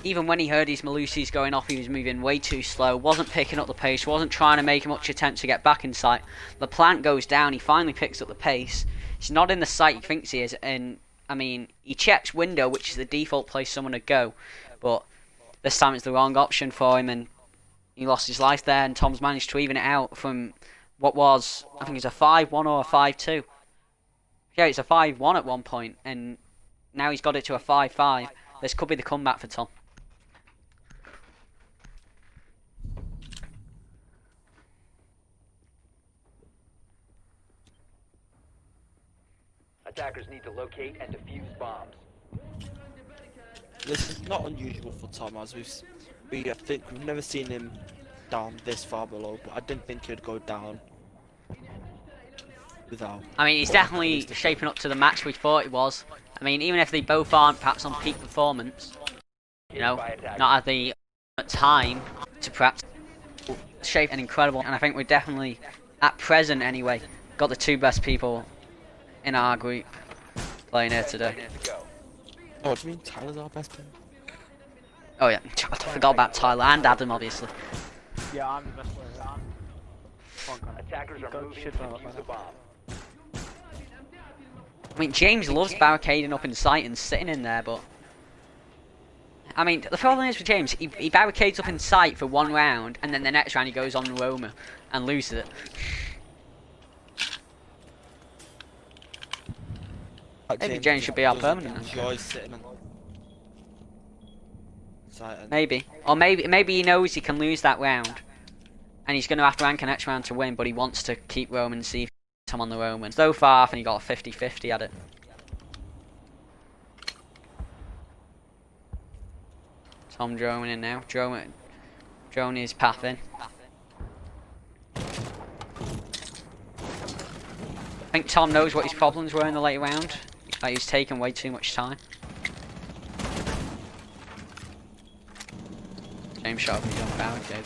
Even when he heard his Malusis going off, he was moving way too slow. Wasn't picking up the pace. Wasn't trying to make much attempt to get back in sight. The plant goes down. He finally picks up the pace. He's not in the sight he thinks he is. And, I mean, he checks window, which is the default place someone would go. But this time it's the wrong option for him. And he lost his life there. And Tom's managed to even it out from what was, I think it's a 5-1 or a 5-2. Yeah, it's a 5-1 at one point, and now he's got it to a 5-5. This could be the comeback for Tom. Attackers need to locate and defuse bombs. This is not unusual for Tom, as I think we've never seen him down this far below, but I didn't think he'd go down without. I mean, he's definitely shaping up to the match we thought it was. I mean, even if they both aren't perhaps on peak performance, you know, not at the time to perhaps shape and incredible. And I think we're definitely, at present anyway, got the two best people in our group playing here today. Oh, do you mean Tyler's our best player? Oh yeah, I forgot about Tyler and Adam, obviously. Yeah, I'm the best player. Attackers are moving to defuse the bomb. I mean, James loves barricading up in sight and sitting in there, but I mean, the problem is with James, he barricades up in sight for one round, and then the next round he goes on Roma and loses it. Maybe James should be our permanent. Enjoy sitting on sight and Maybe, or maybe he knows he can lose that round, and he's going to have to rank the next round to win, but he wants to keep Roman and see if Tom on the Roman. So far, I think he got a 50-50 at it. Tom droning in now. Drone is pathing. I think Tom knows what his problems were in the late round. Like, he was taking way too much time. James shot up the barricade.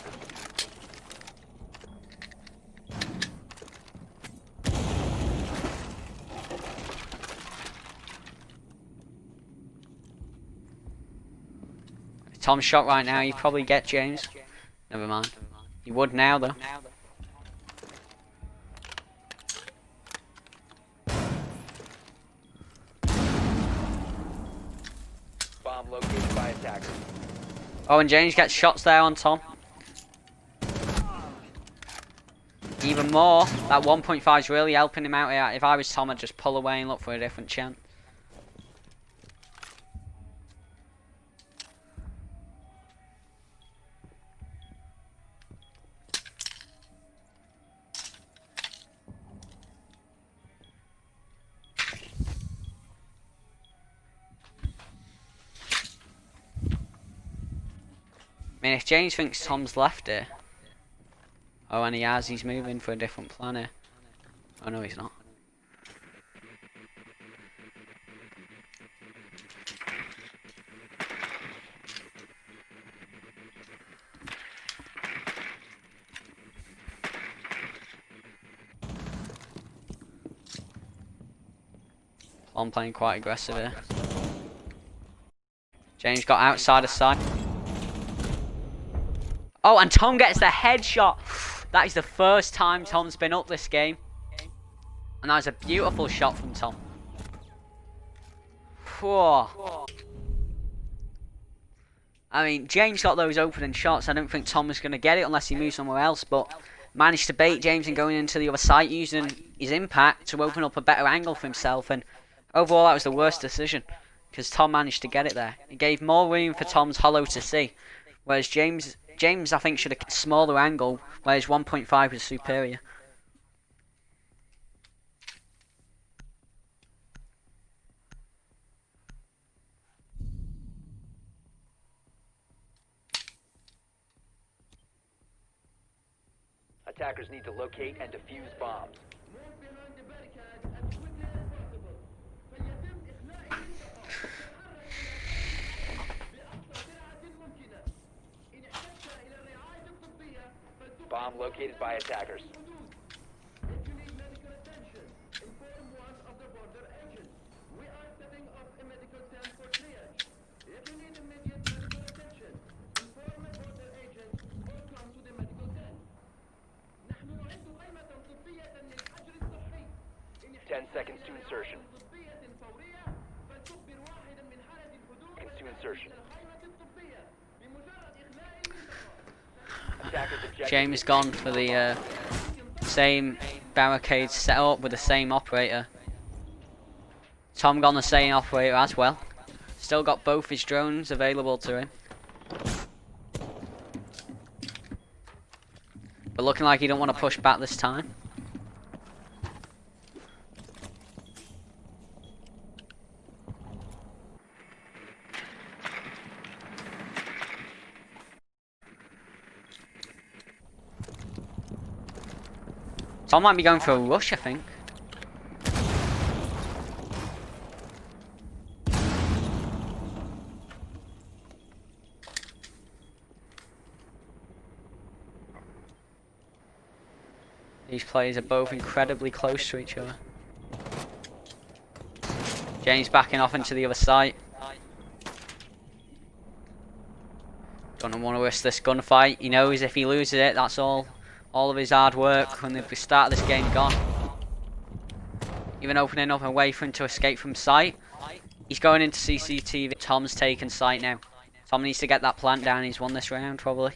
Tom's shot right now, you probably get James. Never mind. You would now though. Bomb located by attackers. Oh, and James gets shots there on Tom. Even more. That 1.5 is really helping him out here. If I was Tom, I'd just pull away and look for a different chance. I mean, if James thinks Tom's left here. Oh, and he has. He's moving for a different plan here. Oh, no, he's not. Tom playing quite aggressive here. James got outside of sight. Oh, and Tom gets the headshot. That is the first time Tom's been up this game. And that was a beautiful shot from Tom. Whoa. I mean, James got those opening shots. I don't think Tom was going to get it unless he moved somewhere else. But managed to bait James and going into the other site using his impact to open up a better angle for himself. And overall, that was the worst decision. Because Tom managed to get it there. It gave more room for Tom's hollow to see. Whereas James I think should have smaller angle. Whereas 1.5 was superior. Attackers need to locate and defuse bombs. Bomb located by attackers. Seconds to insertion. Seconds to insertion. James gone for the same barricade set up with the same operator. Tom gone the same operator as well. Still got both his drones available to him. But looking like he don't want to push back this time. Tom might be going for a rush, I think. These players are both incredibly close to each other. James backing off into the other site. Don't want to risk this gunfight. He knows if he loses it, that's all of his hard work when the start of this game gone. Even opening up a way for him to escape from sight. He's going into CCTV. Tom's taken sight now. Tom needs to get that plant down. He's won this round probably.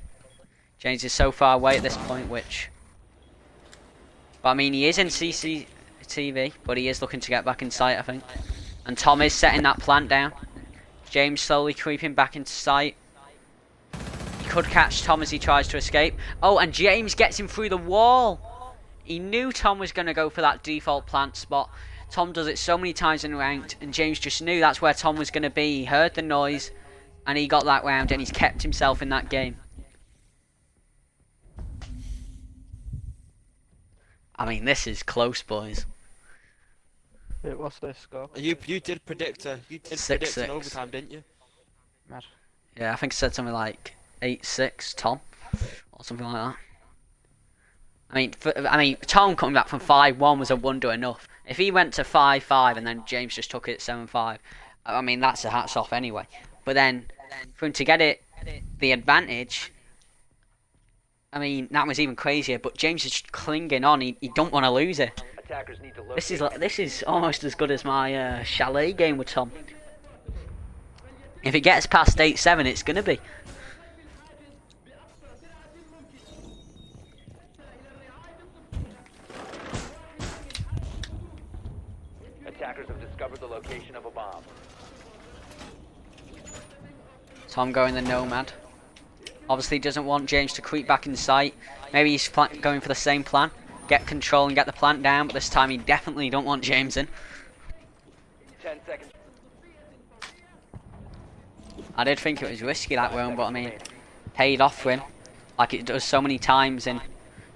James is so far away at this point, which... But I mean, he is in CCTV, but he is looking to get back in sight, I think. And Tom is setting that plant down. James slowly creeping back into sight. Could catch Tom as he tries to escape. Oh, and James gets him through the wall. He knew Tom was going to go for that default plant spot. Tom does it so many times in ranked, and James just knew that's where Tom was going to be. He heard the noise, and he got that round, and he's kept himself in that game. I mean, this is close, boys. Wait, what's this score? You did predict an overtime, didn't you? Mad. Yeah, I think I said something like 8-6, Tom, or something like that. I mean, Tom coming back from 5-1 was a wonder enough. If he went to 5-5 and then James just took it 7-5, I mean, that's a hats off anyway. But then for him to get it, the advantage, I mean, that was even crazier. But James is clinging on. He don't want to lose it. This is almost as good as my chalet game with Tom. If it gets past 8-7, it's gonna be. Attackers have discovered the location of a bomb. Tom going the nomad. Obviously doesn't want James to creep back in sight. Maybe he's going for the same plan. Get control and get the plant down, but this time he definitely don't want James in. 10 seconds. I did think it was risky that round, but I mean, paid off for him. Like it does so many times in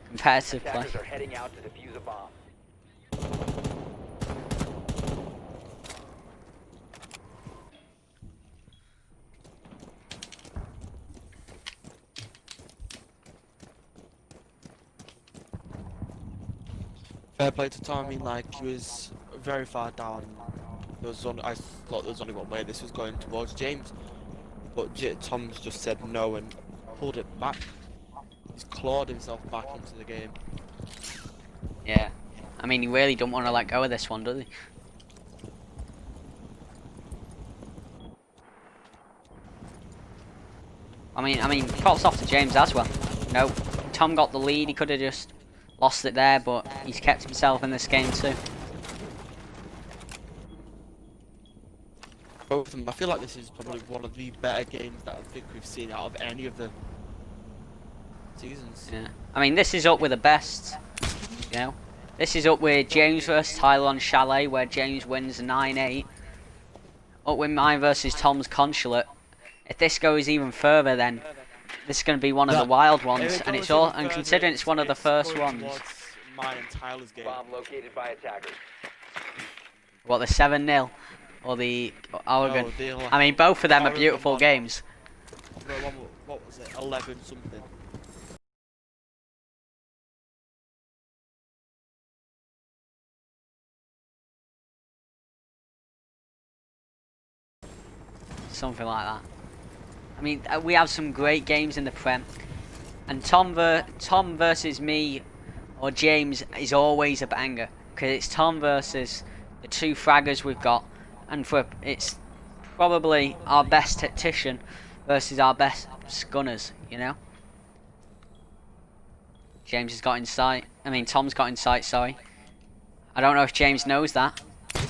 competitive play. Attackers are heading out to defuse a bomb. Fair play to Tom. I mean, like, he was very far down. I thought there was only one way this was going towards James, but Tom's just said no and pulled it back. He's clawed himself back into the game. Yeah. I mean, he really don't want to let go of this one, does he? I mean, props off to James as well. No, Tom got the lead. He could have just lost it there, but he's kept himself in this game too. Both of them. I feel like this is probably one of the better games that I think we've seen out of any of the seasons. Yeah. I mean, this is up with the best. You know, this is up with James versus Tyler on Chalet, where James wins 9-8. Up with mine versus Tom's Consulate. If this goes even further, then this is going to be one of the wild ones, and it's all. And considering it's one of the first ones. Mine and Tyler's game. Bomb located by attackers. What, the 7-0 or the Oregon? No, I mean, both of them are Oregon beautiful one. games. What was it? 11 something. Something like that. I mean, we have some great games in the Prem, and Tom versus me or James is always a banger, because it's Tom versus the two fraggers we've got, and it's probably our best tactician versus our best gunners, you know. James has got insight. I mean, Tom's got insight. Sorry. I don't know if James knows that,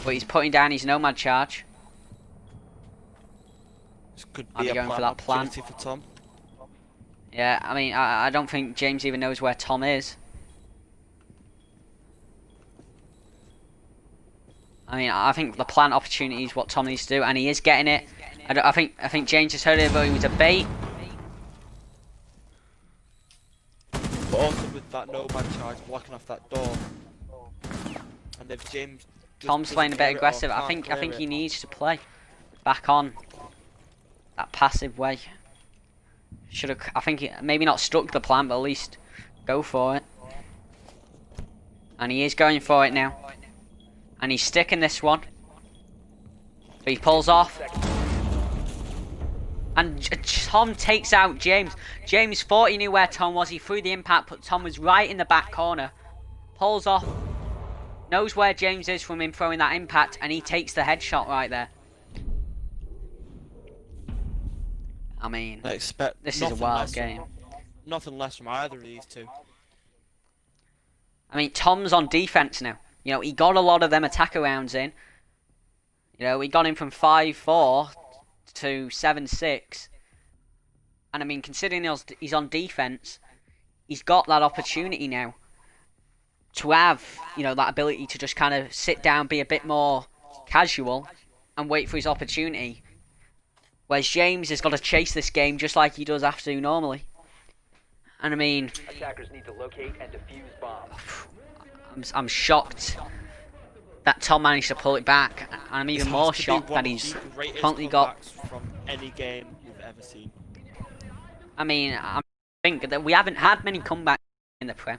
but he's putting down his nomad charge. This could I'll be be a going for that plant. opportunity for Tom. Yeah, I mean, I don't think James even knows where Tom is. I mean, I think the plant opportunity is what Tom needs to do, and he is getting it. I think James just heard it, but it was a bait. But also with that nomad charge blocking off that door, and if James just Tom's doesn't playing a clear bit it or aggressive. I can't think clear he it, needs to play back on that passive way. Should have. I think maybe not stuck the plan, but at least go for it. And he is going for it now. And he's sticking this one. But he pulls off. And Tom takes out James. James thought he knew where Tom was. He threw the impact, but Tom was right in the back corner. Pulls off. Knows where James is from him throwing that impact, and he takes the headshot right there. I mean, I expect this is a wild game. Nothing less from either of these two. I mean, Tom's on defense now. You know, he got a lot of them attacker rounds in. You know, he got him from 5-4 to 7-6. And I mean, considering he's on defense, he's got that opportunity now to have, you know, that ability to just kind of sit down, be a bit more casual, and wait for his opportunity. Whereas James has got to chase this game just like he does have to normally. And I mean, Attackers need to locate and defuse bombs. I'm shocked that Tom managed to pull it back, and I'm even This more has to be shocked one that of he's the greatest currently got. comebacks from any game we've ever seen. I mean, I think that we haven't had many comebacks in the Prem,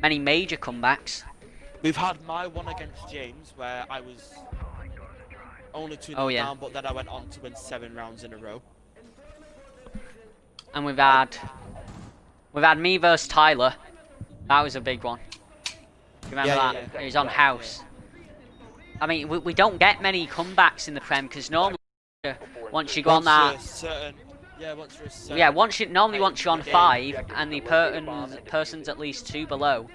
many major comebacks. We've had my one against James where I was only 2 yeah. down, but then I went on to win 7 rounds in a row. And we've had me versus Tyler. That was a big one. Remember Yeah, that? yeah. He was on house. I mean, we don't get many comebacks in the Prem because normally once you go on that, once you're a certain yeah, once you're on game, 5 and the person's at least 2 below,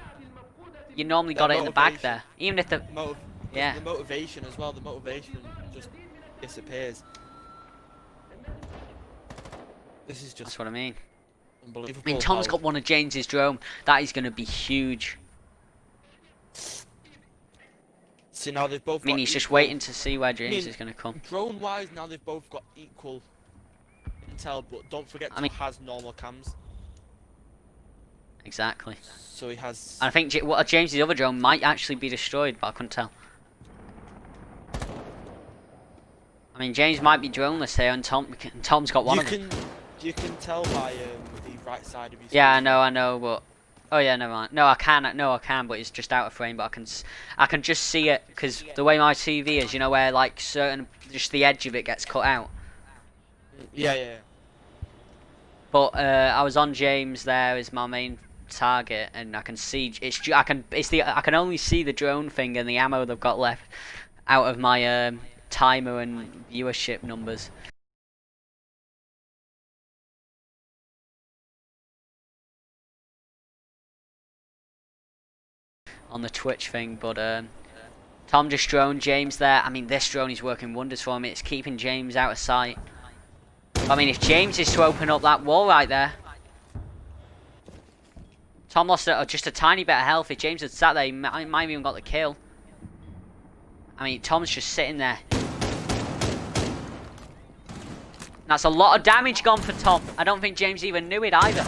you normally got it in the bag there. Even if the yeah. The motivation as well. The motivation just disappears. This is That's just what I mean. unbelievable. I mean, Tom's how- got one of James's drone. That is going to be huge. See, now they've both I mean, got he's just equal- waiting to see where James mean, is going to come. Drone wise, now they've both got equal intel, but don't forget I mean- Tom has normal cams, Exactly. so he has. And I think James's other drone might actually be destroyed, but I couldn't tell. I mean, James might be droneless here, and Tom's got one of them. You can tell by the right side of his. Yeah, screen. I know, but Oh yeah, never mind. No, I can. No, I can, but it's just out of frame. But I can just see it because the way my TV is, you know, where like just the edge of it gets cut out. Yeah. But I was on James there as my main target, and I can see I can only see the drone thing and the ammo they've got left out of my timer and viewership numbers. On the Twitch thing, but Tom just droned James there. I mean, this drone is working wonders for me. It's keeping James out of sight. I mean, if James is to open up that wall right there, Tom lost just a tiny bit of health. If James had sat there, he might have even got the kill. I mean, Tom's just sitting there. That's a lot of damage gone for Tom. I don't think James even knew it either.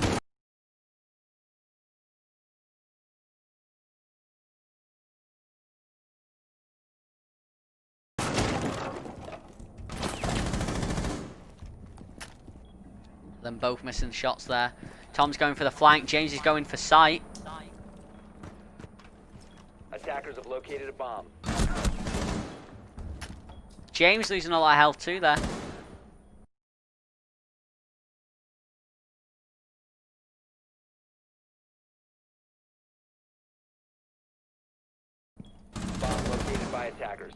Them both missing shots there. Tom's going for the flank. James is going for sight. Attackers have located a bomb. James losing a lot of health too there. Bomb located by attackers.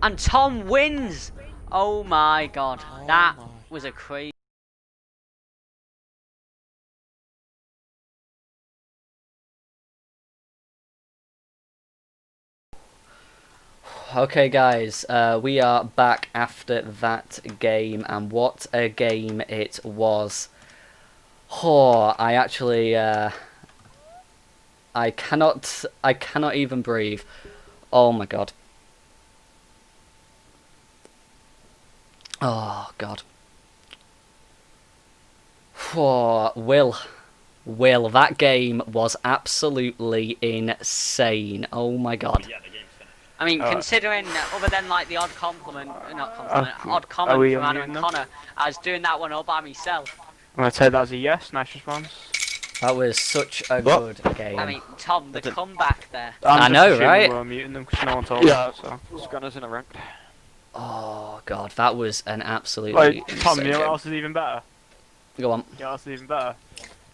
And Tom wins! Oh my god. That was a crazy... Okay guys, we are back after that game, and what a game it was. Oh, I actually, I cannot even breathe. Oh my god. Oh god. Oh, Will, that game was absolutely insane. Oh my god. I mean, considering, other than like the odd comment are from we Adam unmuting and them? Connor, I was doing that one all by myself. I'm gonna take that as a yes. Nice response. That was such a What? good game. I mean, Tom, the comeback there. I'm I just know, assuming right? We're muting them because no one told Yeah. us. So. Scanners in a ranked. Oh god, that was an absolutely Wait, insane Tom, you know what game. else is even better? Go on. You know what else is even better?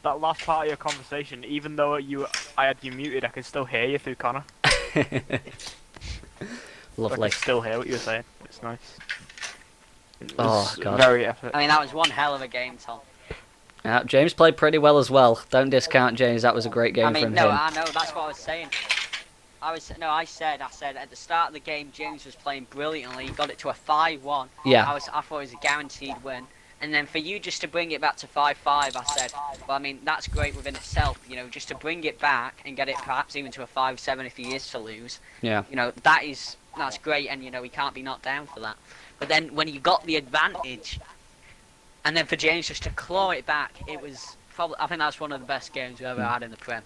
That last part of your conversation, even though I had you muted, I can still hear you through Connor. I Lovely. can still hear what you were saying. It's nice. It Oh, was God. very epic. I mean, that was one hell of a game, Tom. James played pretty well as well. Don't discount James. That was a great game I mean, from no, him. I know, that's what I was saying. I said at the start of the game, James was playing brilliantly. He got it to a 5-1. Yeah. I thought it was a guaranteed win. And then for you just to bring it back to 5-5, I said, well, I mean, that's great within itself. You know, just to bring it back and get it perhaps even to a 5-7 if he is to lose. Yeah. You know, that's great, and you know, he can't be knocked down for that. But then when you got the advantage, and then for James just to claw it back, it was probably, I think that's one of the best games we've ever had in the Prem.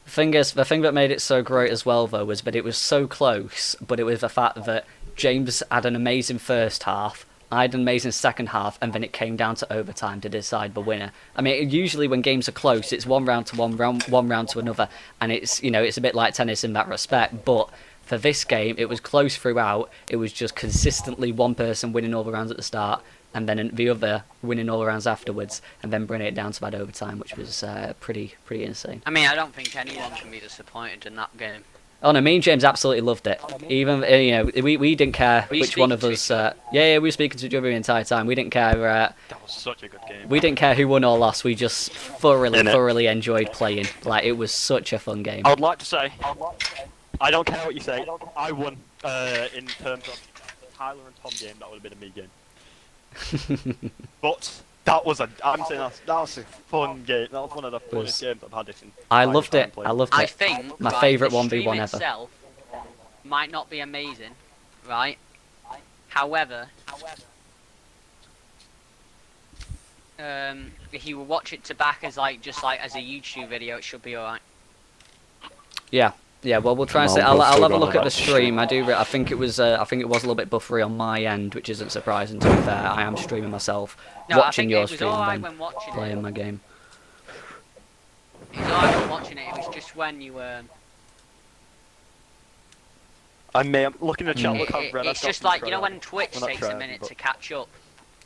The thing is, the thing that made it so great as well, though, was that it was so close, but it was the fact that James had an amazing first half, I had an amazing second half, and then it came down to overtime to decide the winner. I mean, usually when games are close, it's one round to one round to another, and it's, you know, it's a bit like tennis in that respect, but for this game, it was close throughout. It was just consistently one person winning all the rounds at the start, and then the other winning all the rounds afterwards, and then bringing it down to that overtime, which was pretty insane. I mean, I don't think anyone can be disappointed in that game. Oh no, me and James absolutely loved it. Even you know, we didn't care Were you which one of speaking us. to Yeah, we were speaking to each other the entire time. We didn't care. That was such a good game. We didn't care who won or lost. We just thoroughly enjoyed playing. Like, it was such a fun game. I would like to say, I don't care what you say. I won in terms of the Tyler and Tom game. That would have been a me game. But that was I'm saying that was a fun game. That was one of the funnest games I've had this in. I loved it. I loved I it. think My right, favourite the 1v1 stream ever. itself might not be amazing, right? However, if you watch it to back as as a YouTube video, it should be alright. Yeah, Yeah, well, we'll try and No, say. we'll I'll still have a go look on at the that. stream. I think it was a little bit buffery on my end, which isn't surprising. To be fair, I am streaming myself, No, I watching think your it was stream, alright and when watching playing it. my game. It was alright when watching it. It was just when you I'm looking at chat. Mm. Look how red I've it's got just from like, you know, trying. when Twitch We're not takes a trying, minute but- to catch up.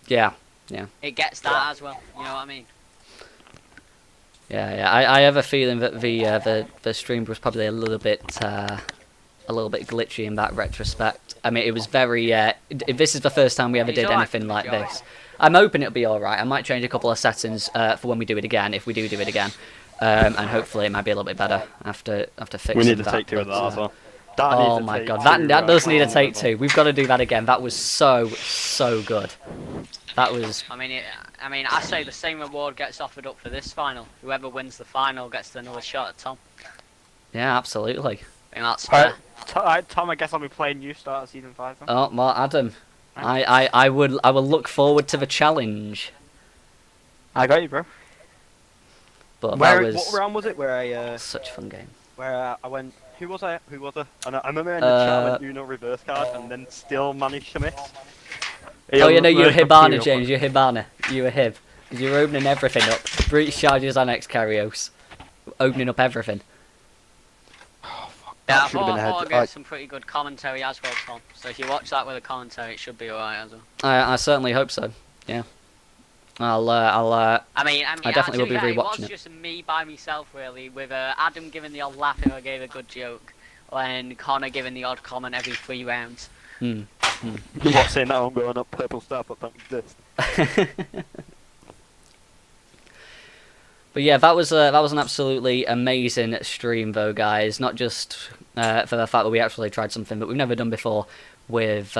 Yeah. It gets that as well. You know what I mean? Yeah. I have a feeling that the stream was probably a little bit glitchy in that retrospect. I mean, it was very. This is the first time we ever It's did alright anything for like the this. I'm hoping it'll be all right. I might change a couple of settings for when we do it again, if we do it again, and hopefully it might be a little bit better after fixing We need to that. take two of but, that as well. That Oh needs a my take god, two, that does right, need a on take the two. We've got to do that again. That was so good. That was. I mean, I say the same reward gets offered up for this final. Whoever wins the final gets another shot at Tom. Yeah, absolutely. I think that's fair. Tom, I guess I'll be playing you start of season 5 then. Oh, well, Adam, I will look forward to the challenge. I got you, bro. But Where, that was what round was it where I such a fun game. I went? Who was I? And I remember in the chat I went Uno reverse card and then still managed to miss. Oh, you know, you were Hibana, Hibana, James. You're Hibana. You were Hib. Because you were opening everything up. Breach charges and X-Carios. Opening up everything. Yeah, I should've been thought ahead. I get some pretty good commentary as well, Tom. So if you watch that with a commentary, it should be alright as well. I certainly hope so. Yeah. I definitely will be it rewatching was it. just me by myself, really, with Adam giving the odd laugh if I gave a good joke, and Connor giving the odd comment every 3 rounds. You what saying that I'm going up purple star, but don't exist. But yeah, that was an absolutely amazing stream, though, guys. Not just for the fact that we actually tried something that we've never done before with.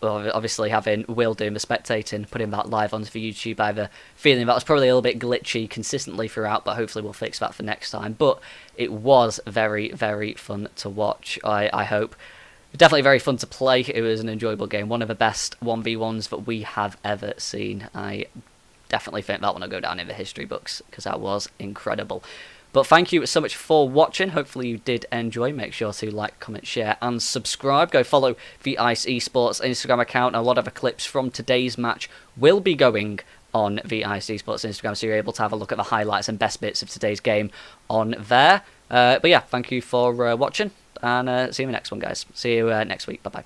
Well, obviously having Will doing the spectating, putting that live onto the YouTube. I have a feeling that was probably a little bit glitchy consistently throughout, but hopefully we'll fix that for next time. But it was very, very fun to watch, I hope. Definitely very fun to play. It was an enjoyable game. One of the best 1v1s that we have ever seen. I definitely think that one will go down in the history books, because that was incredible. But thank you so much for watching. Hopefully you did enjoy. Make sure to like, comment, share, and subscribe. Go follow the Ice Esports Instagram account. A lot of the clips from today's match will be going on the Ice Esports Instagram, so you're able to have a look at the highlights and best bits of today's game on there. But yeah, thank you for watching, and see you in the next one, guys. See you next week. Bye-bye.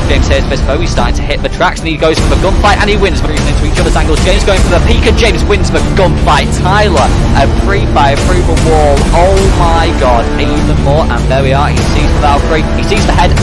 James here's Bispo, he's starting to hit the tracks and he goes for the gunfight and he wins, moving into each other's angles. James going for the peak and James wins the gunfight. Tyler, a pre-fire through the wall. Oh my god, even more, and there we are. He sees the Valkyrie, he sees the head.